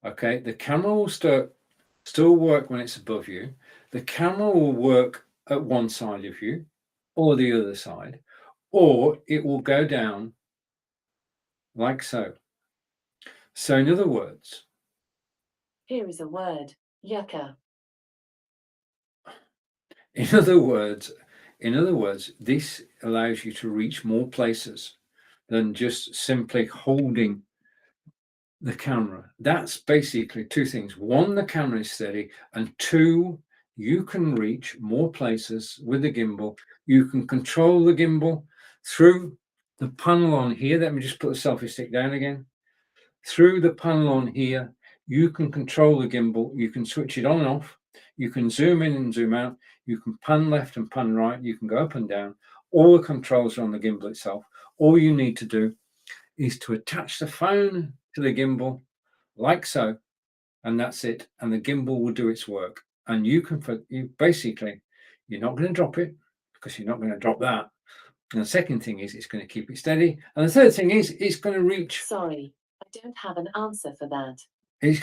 Okay, the camera will still work when it's above you. The camera will work at one side of you or the other side, or it will go down like so. So in other words, Here is a word, yucca. in other words, this allows you to reach more places than just simply holding the camera. That's basically two things. One, the camera is steady, and two, you can reach more places with the gimbal. You can control the gimbal through the panel on here. Let me just put the selfie stick down again. Through the panel on here, you can control the gimbal. You can switch it on and off. You can zoom in and zoom out. You can pan left and pan right. You can go up and down. All the controls are on the gimbal itself. All you need to do is to attach the phone to the gimbal like so, and that's it. And the gimbal will do its work. And you basically, you're not going to drop it because you're not going to drop that. And the second thing is it's going to keep it steady. And the third thing is it's going to reach. Sorry, I don't have an answer for that. It's,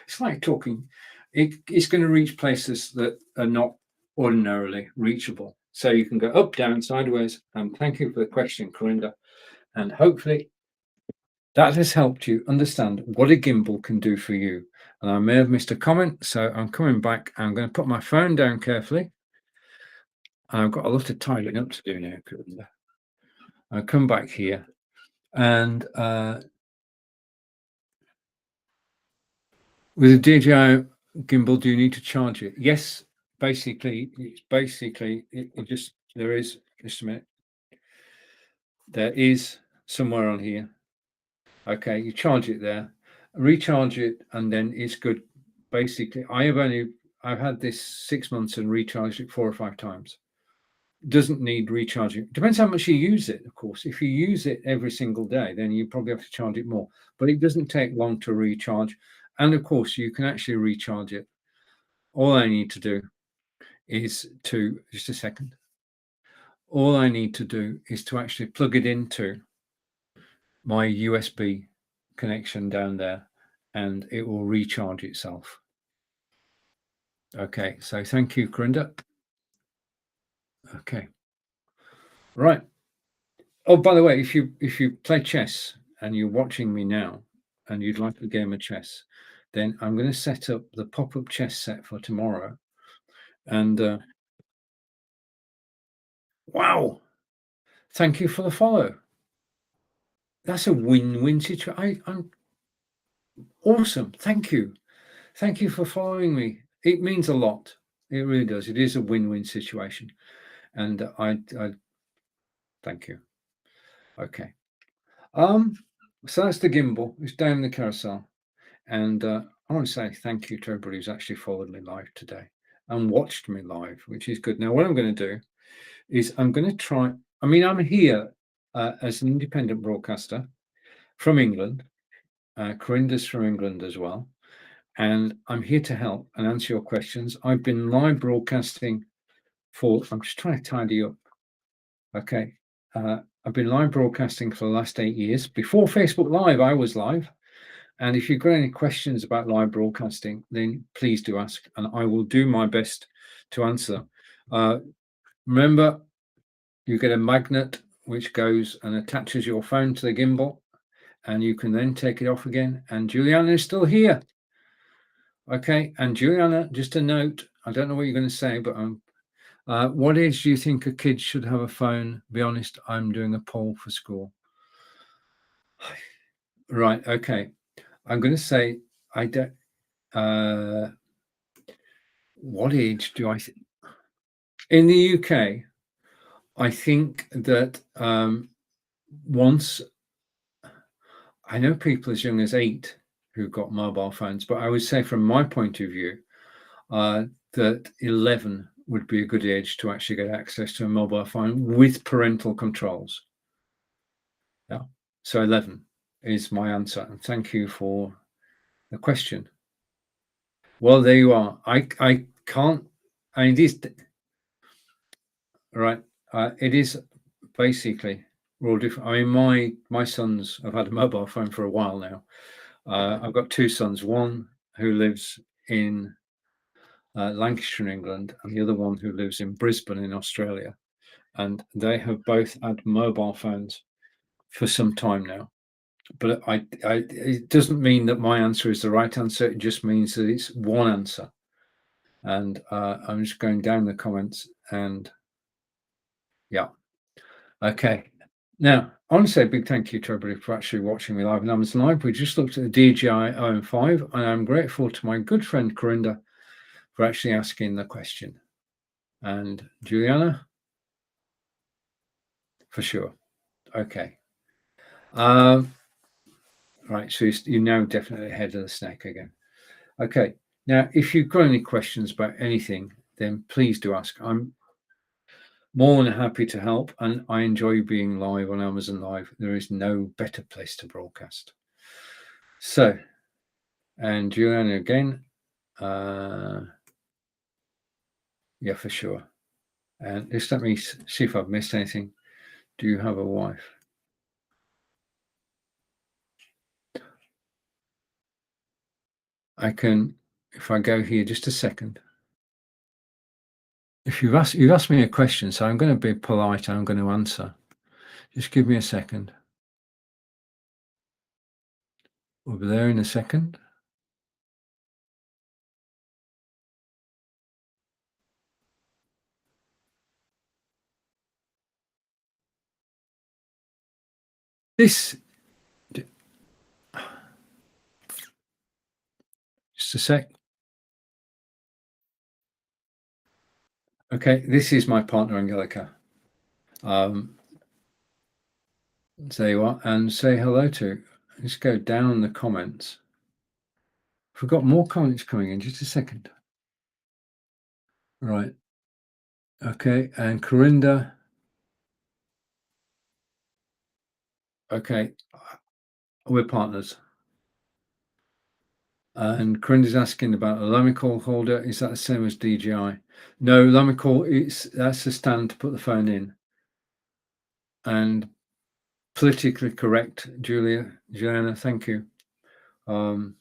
it's like talking. It's going to reach places that are not ordinarily reachable. So you can go up, down, sideways. And thank you for the question, Corinda. And hopefully that has helped you understand what a gimbal can do for you. And I may have missed a comment, so I'm coming back. I'm going to put my phone down carefully. I've got a lot of tidying up to do now, Corinda. I'll come back here. And with a DJI gimbal, do you need to charge it? Yes, basically, there is, just a minute. There is somewhere on here. Okay, you charge it there, recharge it, and then it's good. Basically, I've had this 6 months and recharged it 4 or 5 times. Doesn't need recharging. Depends how much you use it, of course. If you use it every single day, then you probably have to charge it more. But it doesn't take long to recharge. And of course, you can actually recharge it. All I need to do is to, just a second. All I need to do is to actually plug it into my USB connection down there, and it will recharge itself. Okay, so thank you, Corinda. Okay. Right. Oh, by the way, if you play chess and you're watching me now and you'd like a game of chess, then I'm going to set up the pop-up chess set for tomorrow. And wow, thank you for the follow. That's a win-win situation. I'm awesome. Thank you. Thank you for following me. It means a lot. It really does. It is a win-win situation. And I thank you. Okay. So that's the gimbal. It's down the carousel. And I want to say thank you to everybody who's actually followed me live today and watched me live, which is good. Now, what I'm going to do is I'm going to try. I mean, I'm here as an independent broadcaster from England. Corinda's from England as well. And I'm here to help and answer your questions. I've been live broadcasting I'm just trying to tidy up. Okay. I've been live broadcasting for the last 8 years. Before Facebook Live, I was live. And if you've got any questions about live broadcasting, then please do ask, and I will do my best to answer them. Remember, you get a magnet which goes and attaches your phone to the gimbal, and you can then take it off again. And Juliana is still here. Okay, and Juliana, just a note, I don't know what you're going to say, but what age do you think a kid should have a phone? Be honest, I'm doing a poll for school. Right, okay. I'm going to say I don't. What age do I think? In the UK, I think that once I know people as young as 8 who got mobile phones, but I would say from my point of view that 11 would be a good age to actually get access to a mobile phone with parental controls. Yeah, so 11 is my answer, and thank you for the question. Well, there you are. I can't. I mean, these right. It is basically we're all different. I mean, my sons have had a mobile phone for a while now. I've got 2 sons. One who lives in Lancashire, England, and the other one who lives in Brisbane in Australia, and they have both had mobile phones for some time now. But it doesn't mean that my answer is the right answer. It just means that it's one answer. And I'm just going down the comments, and yeah, okay. Now, I want to say a big thank you to everybody for actually watching me live on Amazon Live. We just looked at the DJI OM5, and I'm grateful to my good friend Corinda for actually asking the question. And Juliana, for sure. Okay. Right, so you're now definitely ahead of the snake again. Okay. Now, if you've got any questions about anything, then please do ask. I'm more than happy to help, and I enjoy being live on Amazon Live. There is no better place to broadcast. So, and Juliana again, yeah, for sure. And just let me see if I've missed anything. Do you have a wife? I can, if I go here just a second. If you've asked me a question, so I'm going to be polite. I'm going to answer. Just give me a second. We'll be there in a second. This, just a sec. Okay, this is my partner, Angelica. There you are, and say hello to. Let's go down the comments. We've got more comments coming in. Just a second. Right. Okay, and Corinda. Okay, we're partners. And Corinda's asking about a Lamicall holder. Is that the same as DJI? No, Lamicall, that's the stand to put the phone in. And politically correct, Juliana, thank you. And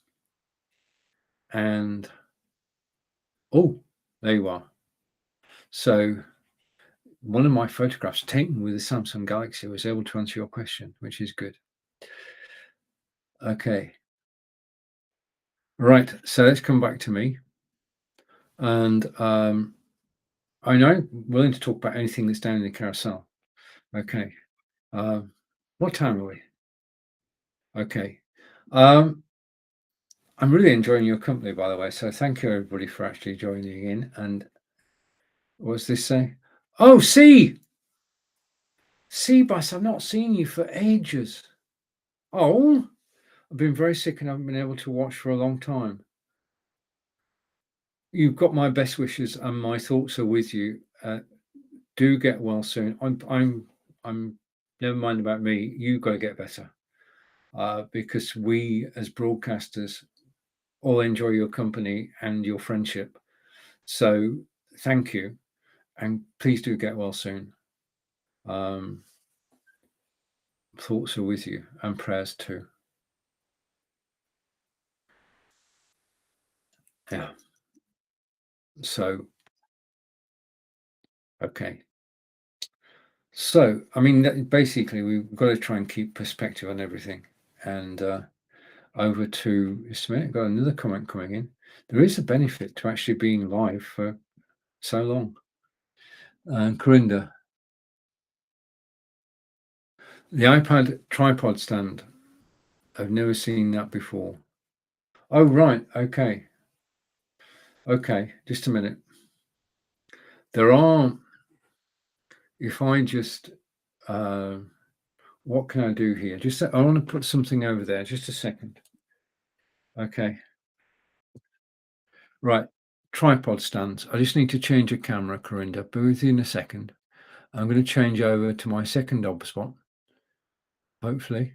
oh, there you are. So one of my photographs taken with the Samsung Galaxy was able to answer your question, which is good. Okay. Right, so let's come back to me. And I know I'm willing to talk about anything that's down in the carousel. Okay. What time are we? Okay. I'm really enjoying your company, by the way. So thank you, everybody, for actually joining in. And what's this say? Oh, Bus, I've not seen you for ages. Oh, I've been very sick and haven't been able to watch for a long time. You've got my best wishes and my thoughts are with you. Do get well soon. I'm never mind about me. You've got to get better. Because we as broadcasters all enjoy your company and your friendship. So thank you, and please do get well soon. Thoughts are with you, and prayers too. Yeah. So, okay. So, I mean, basically, we've got to try and keep perspective on everything. And over to, just a minute, got another comment coming in. There is a benefit to actually being live for so long. And Corinda, the iPad tripod stand. I've never seen that before. Oh, right. Okay. Okay. Just a minute. There are, if I just, what can I do here? Just, I want to put something over there. Just a second. Okay. Right. Tripod stands. I just need to change a camera, Corinda. Be with you in a second. I'm going to change over to my second hotspot. Hopefully.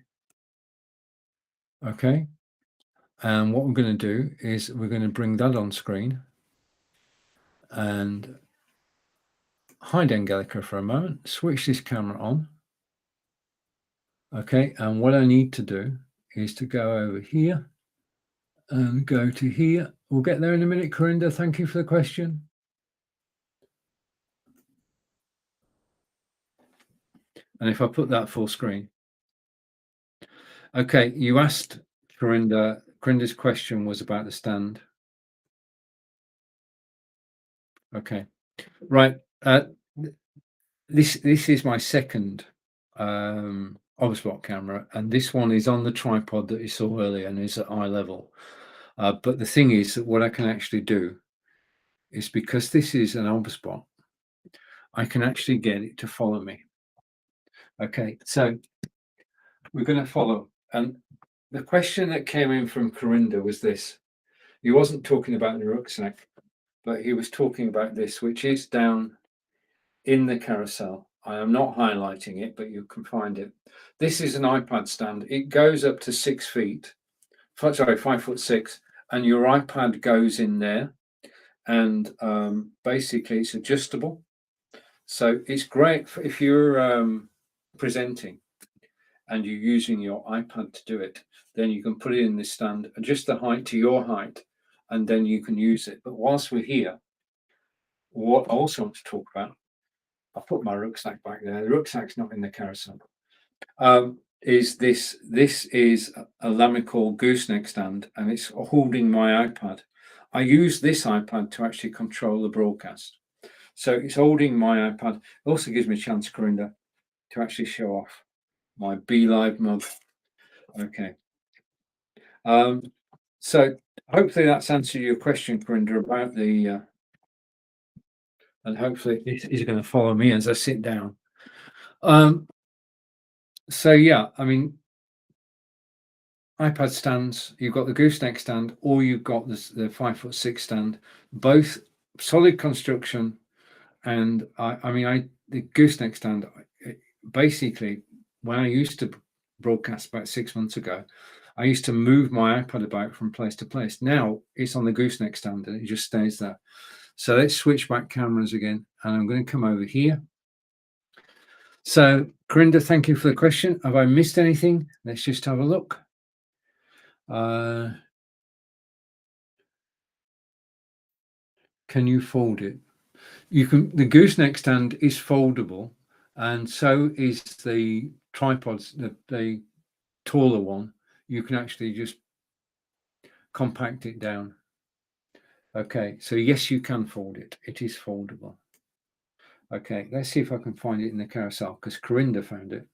Okay. And what we're going to do is we're going to bring that on screen and hide Angelica for a moment. Switch this camera on. Okay. And what I need to do is to go over here and go to here. We'll get there in a minute, Corinda. Thank you for the question. And if I put that full screen. Okay, you asked Corinda. Corinda's question was about the stand. Okay, right. This is my second Obspot camera, and this one is on the tripod that you saw earlier and is at eye level. But the thing is that what I can actually do is, because this is an Obspot, I can actually get it to follow me. Okay, so we're going to follow. And the question that came in from Corinda was this. He wasn't talking about the rucksack, but he was talking about this, which is down in the carousel. I am not highlighting it, but you can find it. This is an iPad stand. It goes up to 6 feet, sorry, 5'6", and your iPad goes in there. And basically it's adjustable. So it's great if you're presenting and you're using your iPad to do it. Then you can put it in this stand, adjust the height to your height, and then you can use it. But whilst we're here, what I also want to talk about, I'll put my rucksack back there. The rucksack's not in the carousel. Is this is a Lamical gooseneck stand, and it's holding my iPad. I use this iPad to actually control the broadcast. So it's holding my iPad. It also gives me a chance, Corinda, to actually show off my BeLive mug. Okay. So hopefully that's answered your question, Corinda, about the and hopefully it's going to follow me as I sit down. So yeah, I mean, iPad stands, you've got the gooseneck stand, or you've got the 5'6" stand, both solid construction. And the gooseneck stand, basically, when I used to broadcast about 6 months ago, I used to move my iPad about from place to place. Now it's on the gooseneck stand and it just stays there. So let's switch back cameras again, and I'm going to come over here. So Corinda, thank you for the question. Have I missed anything? Let's just have a look. Can you fold it? You can. The gooseneck stand is foldable, and so is the tripods. The taller one, you can actually just compact it down. Okay, so yes, you can fold it. It is foldable. Okay, let's see if I can find it in the carousel, because Corinda found it.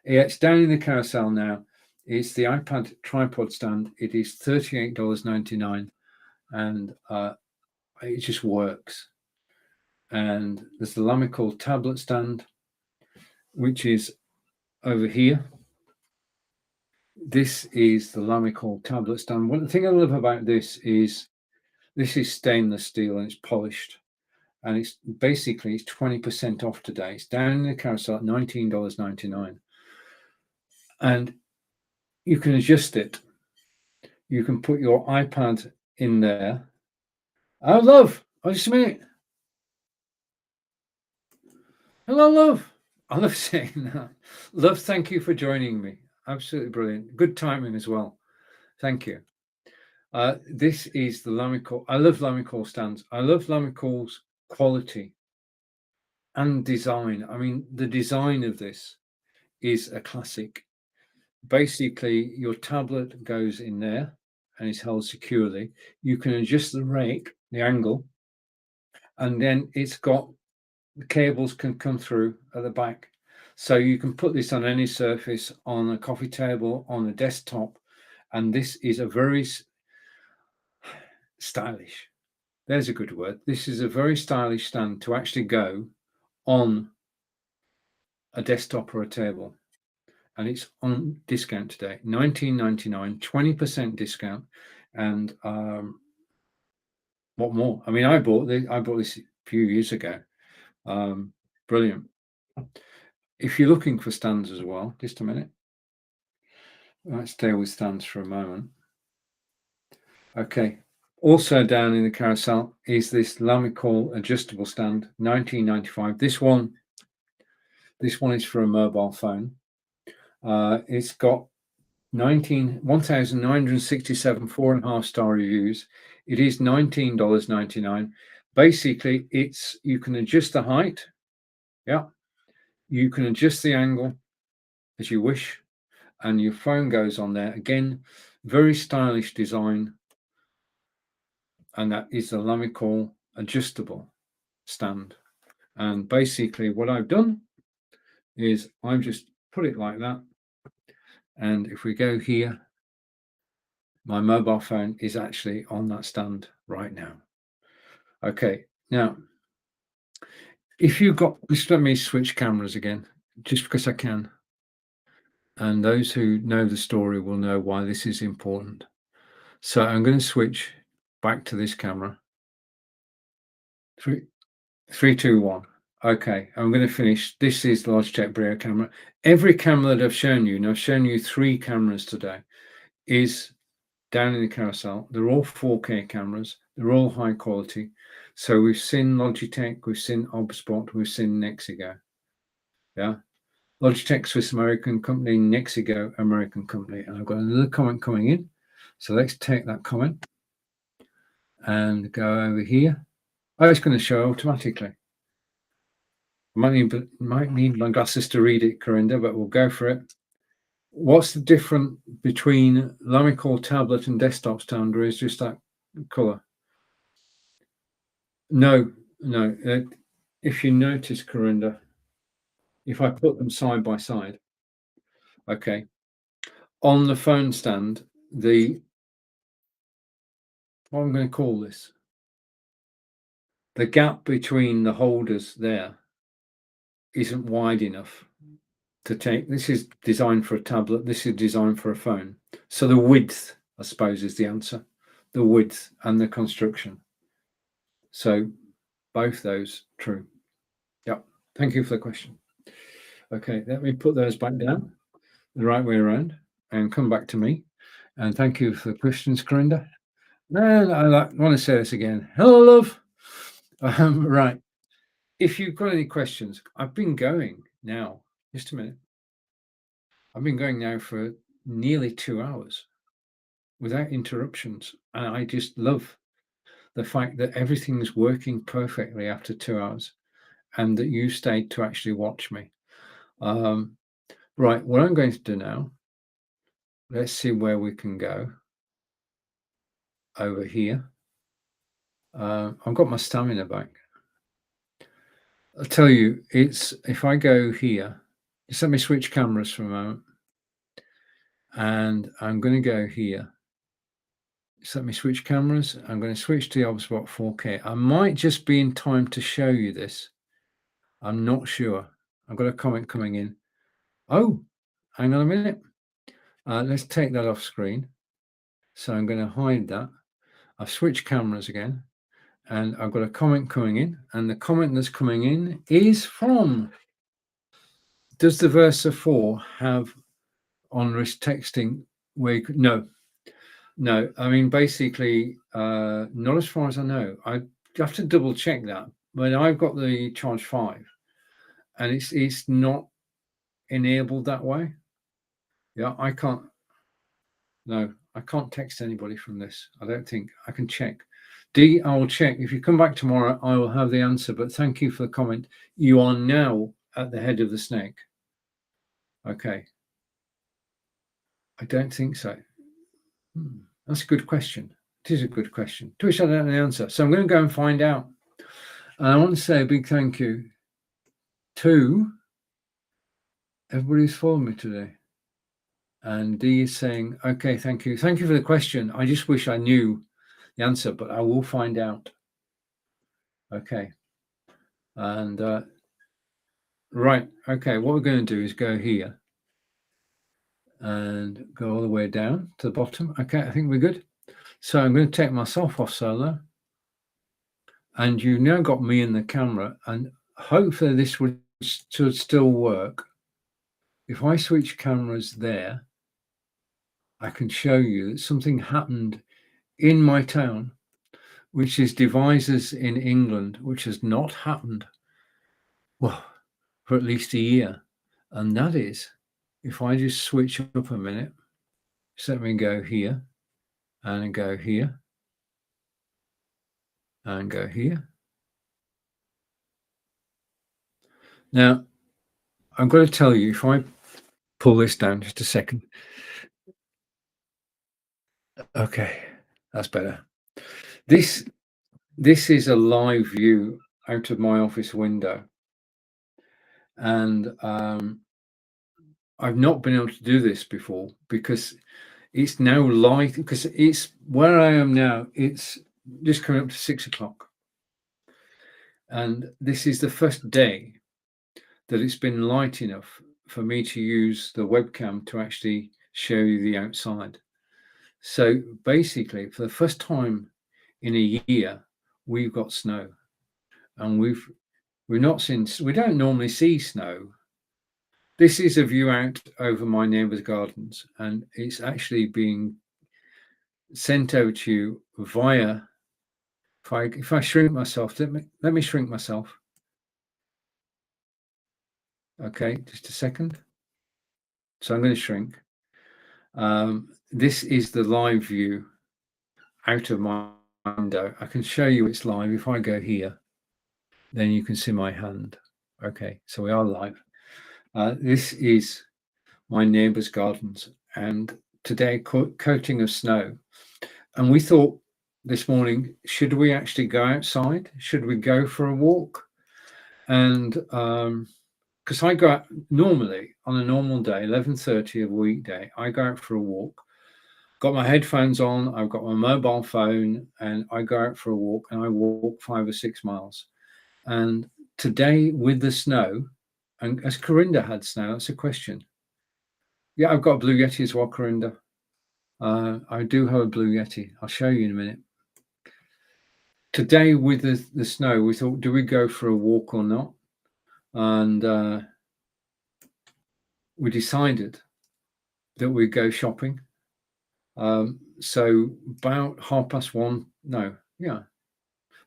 Yeah, it's down in the carousel now. It's the iPad tripod stand. It is $38.99, and it just works. And there's the Lamical tablet stand, which is over here. This is the Lamical tablet stand. One thing I love about this is stainless steel and it's polished, and it's basically 20% off today. It's down in the carousel at $19.99, and you can adjust it. You can put your iPad in there. Oh, love! Oh, just a minute. Hello, love. I love saying that. Love, thank you for joining me. Absolutely brilliant. Good timing as well. Thank you. This is the Lamical. I love Lamical stands. I love Lamical's quality and design. I mean, the design of this is a classic. Basically, your tablet goes in there and is held securely. You can adjust the rake, the angle, and then it's got the cables can come through at the back. So you can put this on any surface, on a coffee table, on a desktop, and this is a very stylish. There's a good word. This is a very stylish stand to actually go on a desktop or a table, and it's on discount today, $19.99, 20% discount. And what more? I mean, I bought this a few years ago. Brilliant. If you're looking for stands as well, just a minute. Let's stay with stands for a moment. Okay. Also down in the carousel is this Lamical adjustable stand, $19.95. This one is for a mobile phone. It's got 1,967 4.5-star reviews. It is $19.99. Basically, you can adjust the height. Yeah. You can adjust the angle as you wish, and your phone goes on there. Again, very stylish design. And that is the Lamical adjustable stand. And basically what I've done is I've just put it like that. And if we go here, my mobile phone is actually on that stand right now. Okay, now, if you've got, just let me switch cameras again, just because I can. And those who know the story will know why this is important. So I'm going to switch back to this camera. 3, 2, 1. Okay, I'm going to finish. This is the Logitech Brio camera. Every camera that I've shown you, and I've shown you 3 cameras today, is down in the carousel. They're all 4K cameras. They're all high quality. So we've seen Logitech, we've seen Obspot, we've seen Nexigo. Yeah. Logitech, Swiss American company, Nexigo, American company. And I've got another comment coming in. So let's take that comment and go over here. Oh, it's going to show automatically. Might need my glasses to read it, Corinda, but we'll go for it. What's the difference between Lamicall tablet and desktop standard? Is just that color? No. If you notice, Corinda, if I put them side by side, okay, on the phone stand, what I'm going to call this, the gap between the holders there isn't wide enough to take. This is designed for a tablet. This is designed for a phone. So the width, I suppose, is the answer. The width and the construction. So both those true. Yep. Thank you for the question. Okay, let me put those back down the right way around and come back to me. And thank you for the questions, Corinda. And I want to say this again. Hello, love. Right. If you've got any questions, I've been going now. Just a minute. I've been going now for nearly 2 hours without interruptions. And I just love the fact that everything's working perfectly after 2 hours and that you stayed to actually watch me. Right. What I'm going to do now, let's see where we can go. Over here. I've got my stamina back. I'll tell you, it's if I go here, just let me switch cameras for a moment. And I'm going to go here. Just let me switch cameras. I'm going to switch to the Obspot 4K. I might just be in time to show you this. I'm not sure. I've got a comment coming in. Oh, hang on a minute. Let's take that off screen. So I'm going to hide that. I've switched cameras again. And I've got a comment coming in. And the comment that's coming in is from, does the Versa 4 have on-risk texting where you could, no. I mean, basically, not as far as I know. I have to double check that. But I've got the Charge 5 and it's not enabled that way. Yeah, I can't text anybody from this. I don't think. I can check. D, I will check. If you come back tomorrow, I will have the answer. But thank you for the comment. You are now at the head of the snake. Okay. I don't think so. That's a good question. It is a good question, to which I don't know the answer. So I'm going to go and find out. And I want to say a big thank you to everybody who's followed me today. And Dee is saying, okay, thank you. Thank you for the question. I just wish I knew the answer, but I will find out. Okay. And right. Okay. What we're going to do is go here and go all the way down to the bottom. Okay. I think we're good. So I'm going to take myself off solo. And you've now got me in the camera. And hopefully this should still work. If I switch cameras there, I can show you that something happened in my town, which is Devizes in England, which has not happened, well, for at least a year. And that is, if I just switch up a minute, just let me go here and go here and go here. Now, I'm going to tell you, if I pull this down just a second. Okay, that's better. This is a live view out of my office window. And I've not been able to do this before because it's now light, because it's where I am now, it's just coming up to 6 o'clock. And this is the first day that it's been light enough for me to use the webcam to actually show you the outside. So basically, for the first time in a year, we've got snow. And we don't normally see snow. This is a view out over my neighbour's gardens, and it's actually being sent over to you via If I shrink myself, let me shrink myself. Okay, just a second. So I'm going to shrink. This is the live view out of my window. I can show you it's live. If I go here, then you can see my hand. Okay, so we are live. This is my neighbour's gardens, and today coating of snow. And we thought this morning, should we actually go outside? Should we go for a walk? And because I go out normally on a normal day, 11:30 of a weekday, I go out for a walk. Got my headphones on, I've got my mobile phone, and I go out for a walk, and I walk 5 or 6 miles. And today with the snow, and as Corinda had snow, that's a question. Yeah, I've got a Blue Yeti as well, Corinda. I do have a Blue Yeti. I'll show you in a minute. Today with the snow, we thought, do we go for a walk or not? And we decided that we'd go shopping. So about 1:30,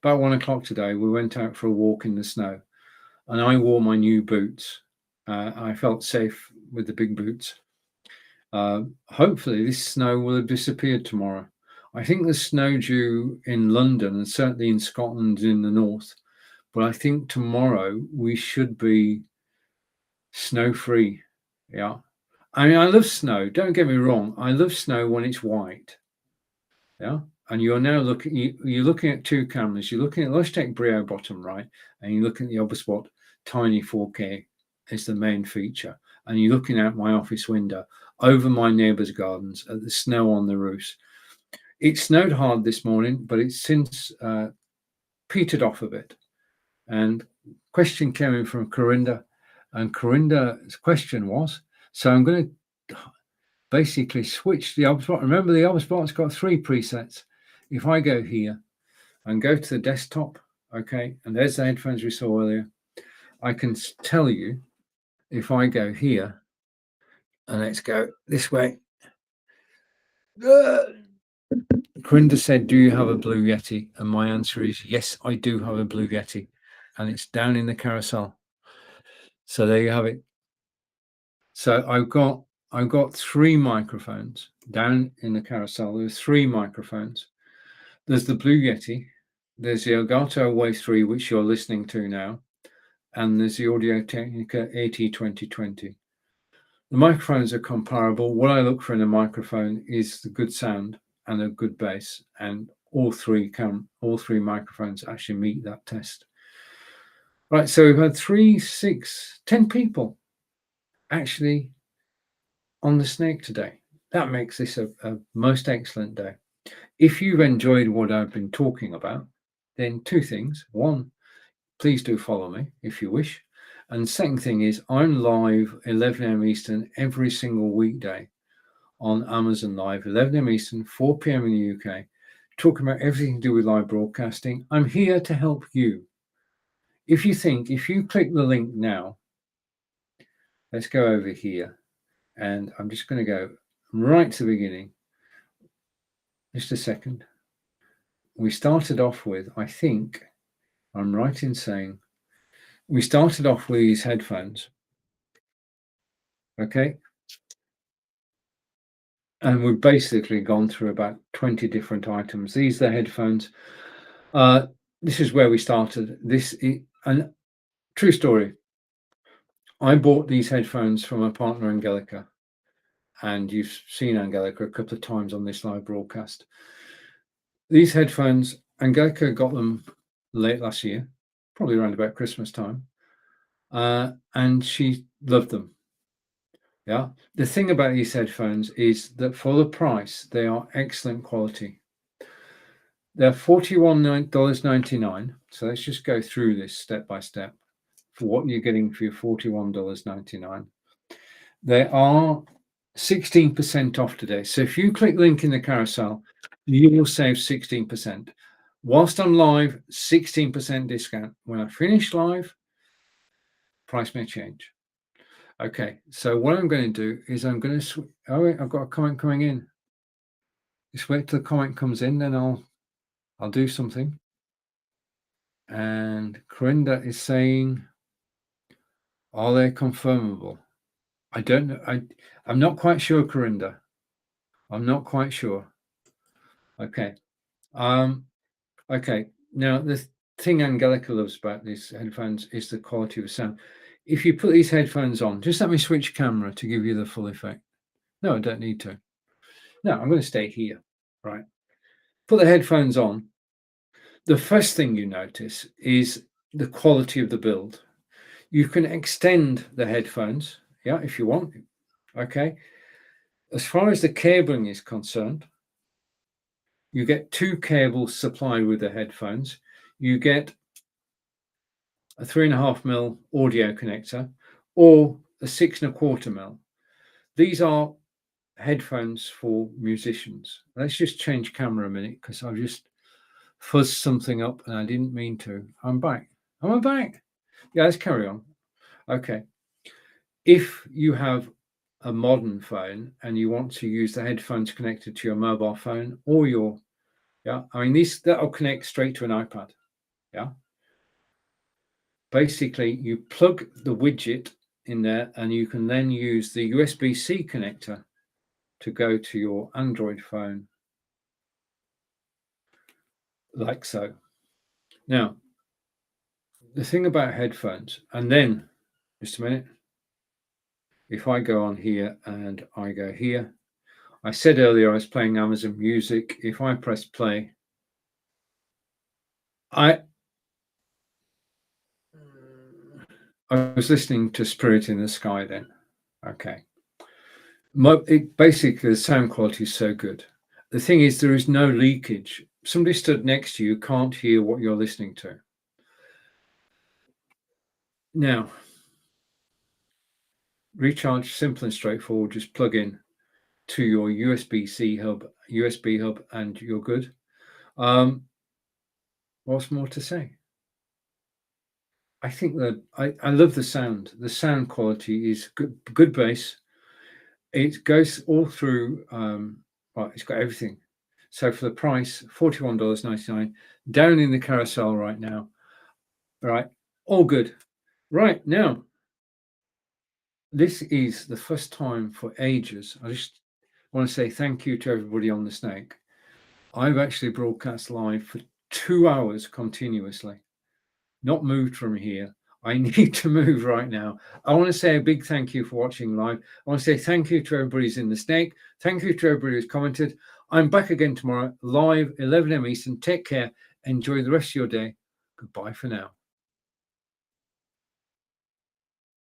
about 1 o'clock today, we went out for a walk in the snow, and I wore my new boots. I felt safe with the big boots. Hopefully this snow will have disappeared tomorrow. I think the snow due in London and certainly in Scotland in the north, but I think tomorrow we should be snow free. Yeah. I mean, I love snow. Don't get me wrong. I love snow when it's white. Yeah. And you're now you're looking at two cameras. You're looking at Logitech Brio bottom right, and you're looking at the Oberspot Tiny 4K is the main feature. And you're looking out my office window over my neighbour's gardens at the snow on the roofs. It snowed hard this morning, but it's since petered off a bit. And question came in from Corinda, and Corinda's question was, so I'm going to basically switch the Oberspot. Remember, the Oberspot's got 3 presets. If I go here and go to the desktop, okay, and there's the headphones we saw earlier, I can tell you if I go here, and let's go this way. Corinda said, do you have a Blue Yeti? And my answer is yes, I do have a Blue Yeti, and it's down in the carousel. So there you have it. So I've got 3 microphones down in the carousel. There's 3 microphones. There's the Blue Yeti, there's the Elgato Wave 3, which you're listening to now, and there's the Audio-Technica AT2020. The microphones are comparable. What I look for in a microphone is the good sound and a good bass, and all three microphones actually meet that test. Right, so we've had 3, 6, 10 people actually on the snake today. That makes this a most excellent day. If you've enjoyed what I've been talking about, then 2 things. 1, please do follow me if you wish. And second thing is, I'm live 11 a.m. Eastern every single weekday on Amazon Live, 11 a.m. Eastern, 4 p.m. in the UK, talking about everything to do with live broadcasting. I'm here to help you. If you click the link now, let's go over here, and I'm just going to go right to the beginning. Just a second. We started off with, I think, I'm right in saying, we started off with these headphones. Okay. And we've basically gone through about 20 different items. These are the headphones. This is where we started. And true story. I bought these headphones from a partner, Angelica, and you've seen Angelica a couple of times on this live broadcast. These headphones, Angelica got them late last year, probably around about Christmas time, and she loved them. Yeah. The thing about these headphones is that for the price, they are excellent quality. They're $41.99. So let's just go through this step by step for what you're getting for your $41.99. They are 16% off today. So if you click the link in the carousel, you will save 16%. Whilst I'm live, 16% discount. When I finish live, price may change. Okay, so what I'm going to do is I'm going to oh wait, I've got a comment coming in. Just wait till the comment comes in, then I'll do something. And Corinda is saying, are they confirmable? I don't know. I'm not quite sure, Corinda. I'm not quite sure. Okay. Okay. Now, the thing Angelica loves about these headphones is the quality of sound. If you put these headphones on, just let me switch camera to give you the full effect. No, I don't need to. No, I'm going to stay here. Right. Put the headphones on. The first thing you notice is the quality of the build. You can extend the headphones, yeah, if you want. Okay. As far as the cabling is concerned, you get 2 cables supplied with the headphones. You get a 3.5mm audio connector or a 6.25mm. These are headphones for musicians. Let's just change camera a minute because I've just fuzzed something up and I didn't mean to. I'm back. Am I back? Yeah, let's carry on. Okay. If you have a modern phone and you want to use the headphones connected to your mobile phone or your, yeah, I mean, that'll connect straight to an iPad. Yeah. Basically, you plug the widget in there and you can then use the USB-C connector to go to your Android phone like so. Now, the thing about headphones, and then just a minute, if I go on here and I go here, I said earlier I was playing Amazon Music. If I press play, I was listening to Spirit in the Sky then. Okay. Basically, the sound quality is so good. The thing is, there is no leakage. Somebody stood next to you can't hear what you're listening to. Now, recharge, simple and straightforward. Just plug in to your USB hub, and you're good. What's more to say? I think that I love the sound. The sound quality is good bass. It goes all through. Well, it's got everything. So for the price, $41.99, down in the carousel right now. Right, all good. Right now, this is the first time for ages. I just want to say thank you to everybody on the Snake. I've actually broadcast live for 2 hours continuously, not moved from here. I need to move right now. I want to say a big thank you for watching live. I want to say thank you to everybody who's in the Snake. Thank you to everybody who's commented. I'm back again tomorrow, live 11 a.m. Eastern. Take care. Enjoy the rest of your day. Goodbye for now.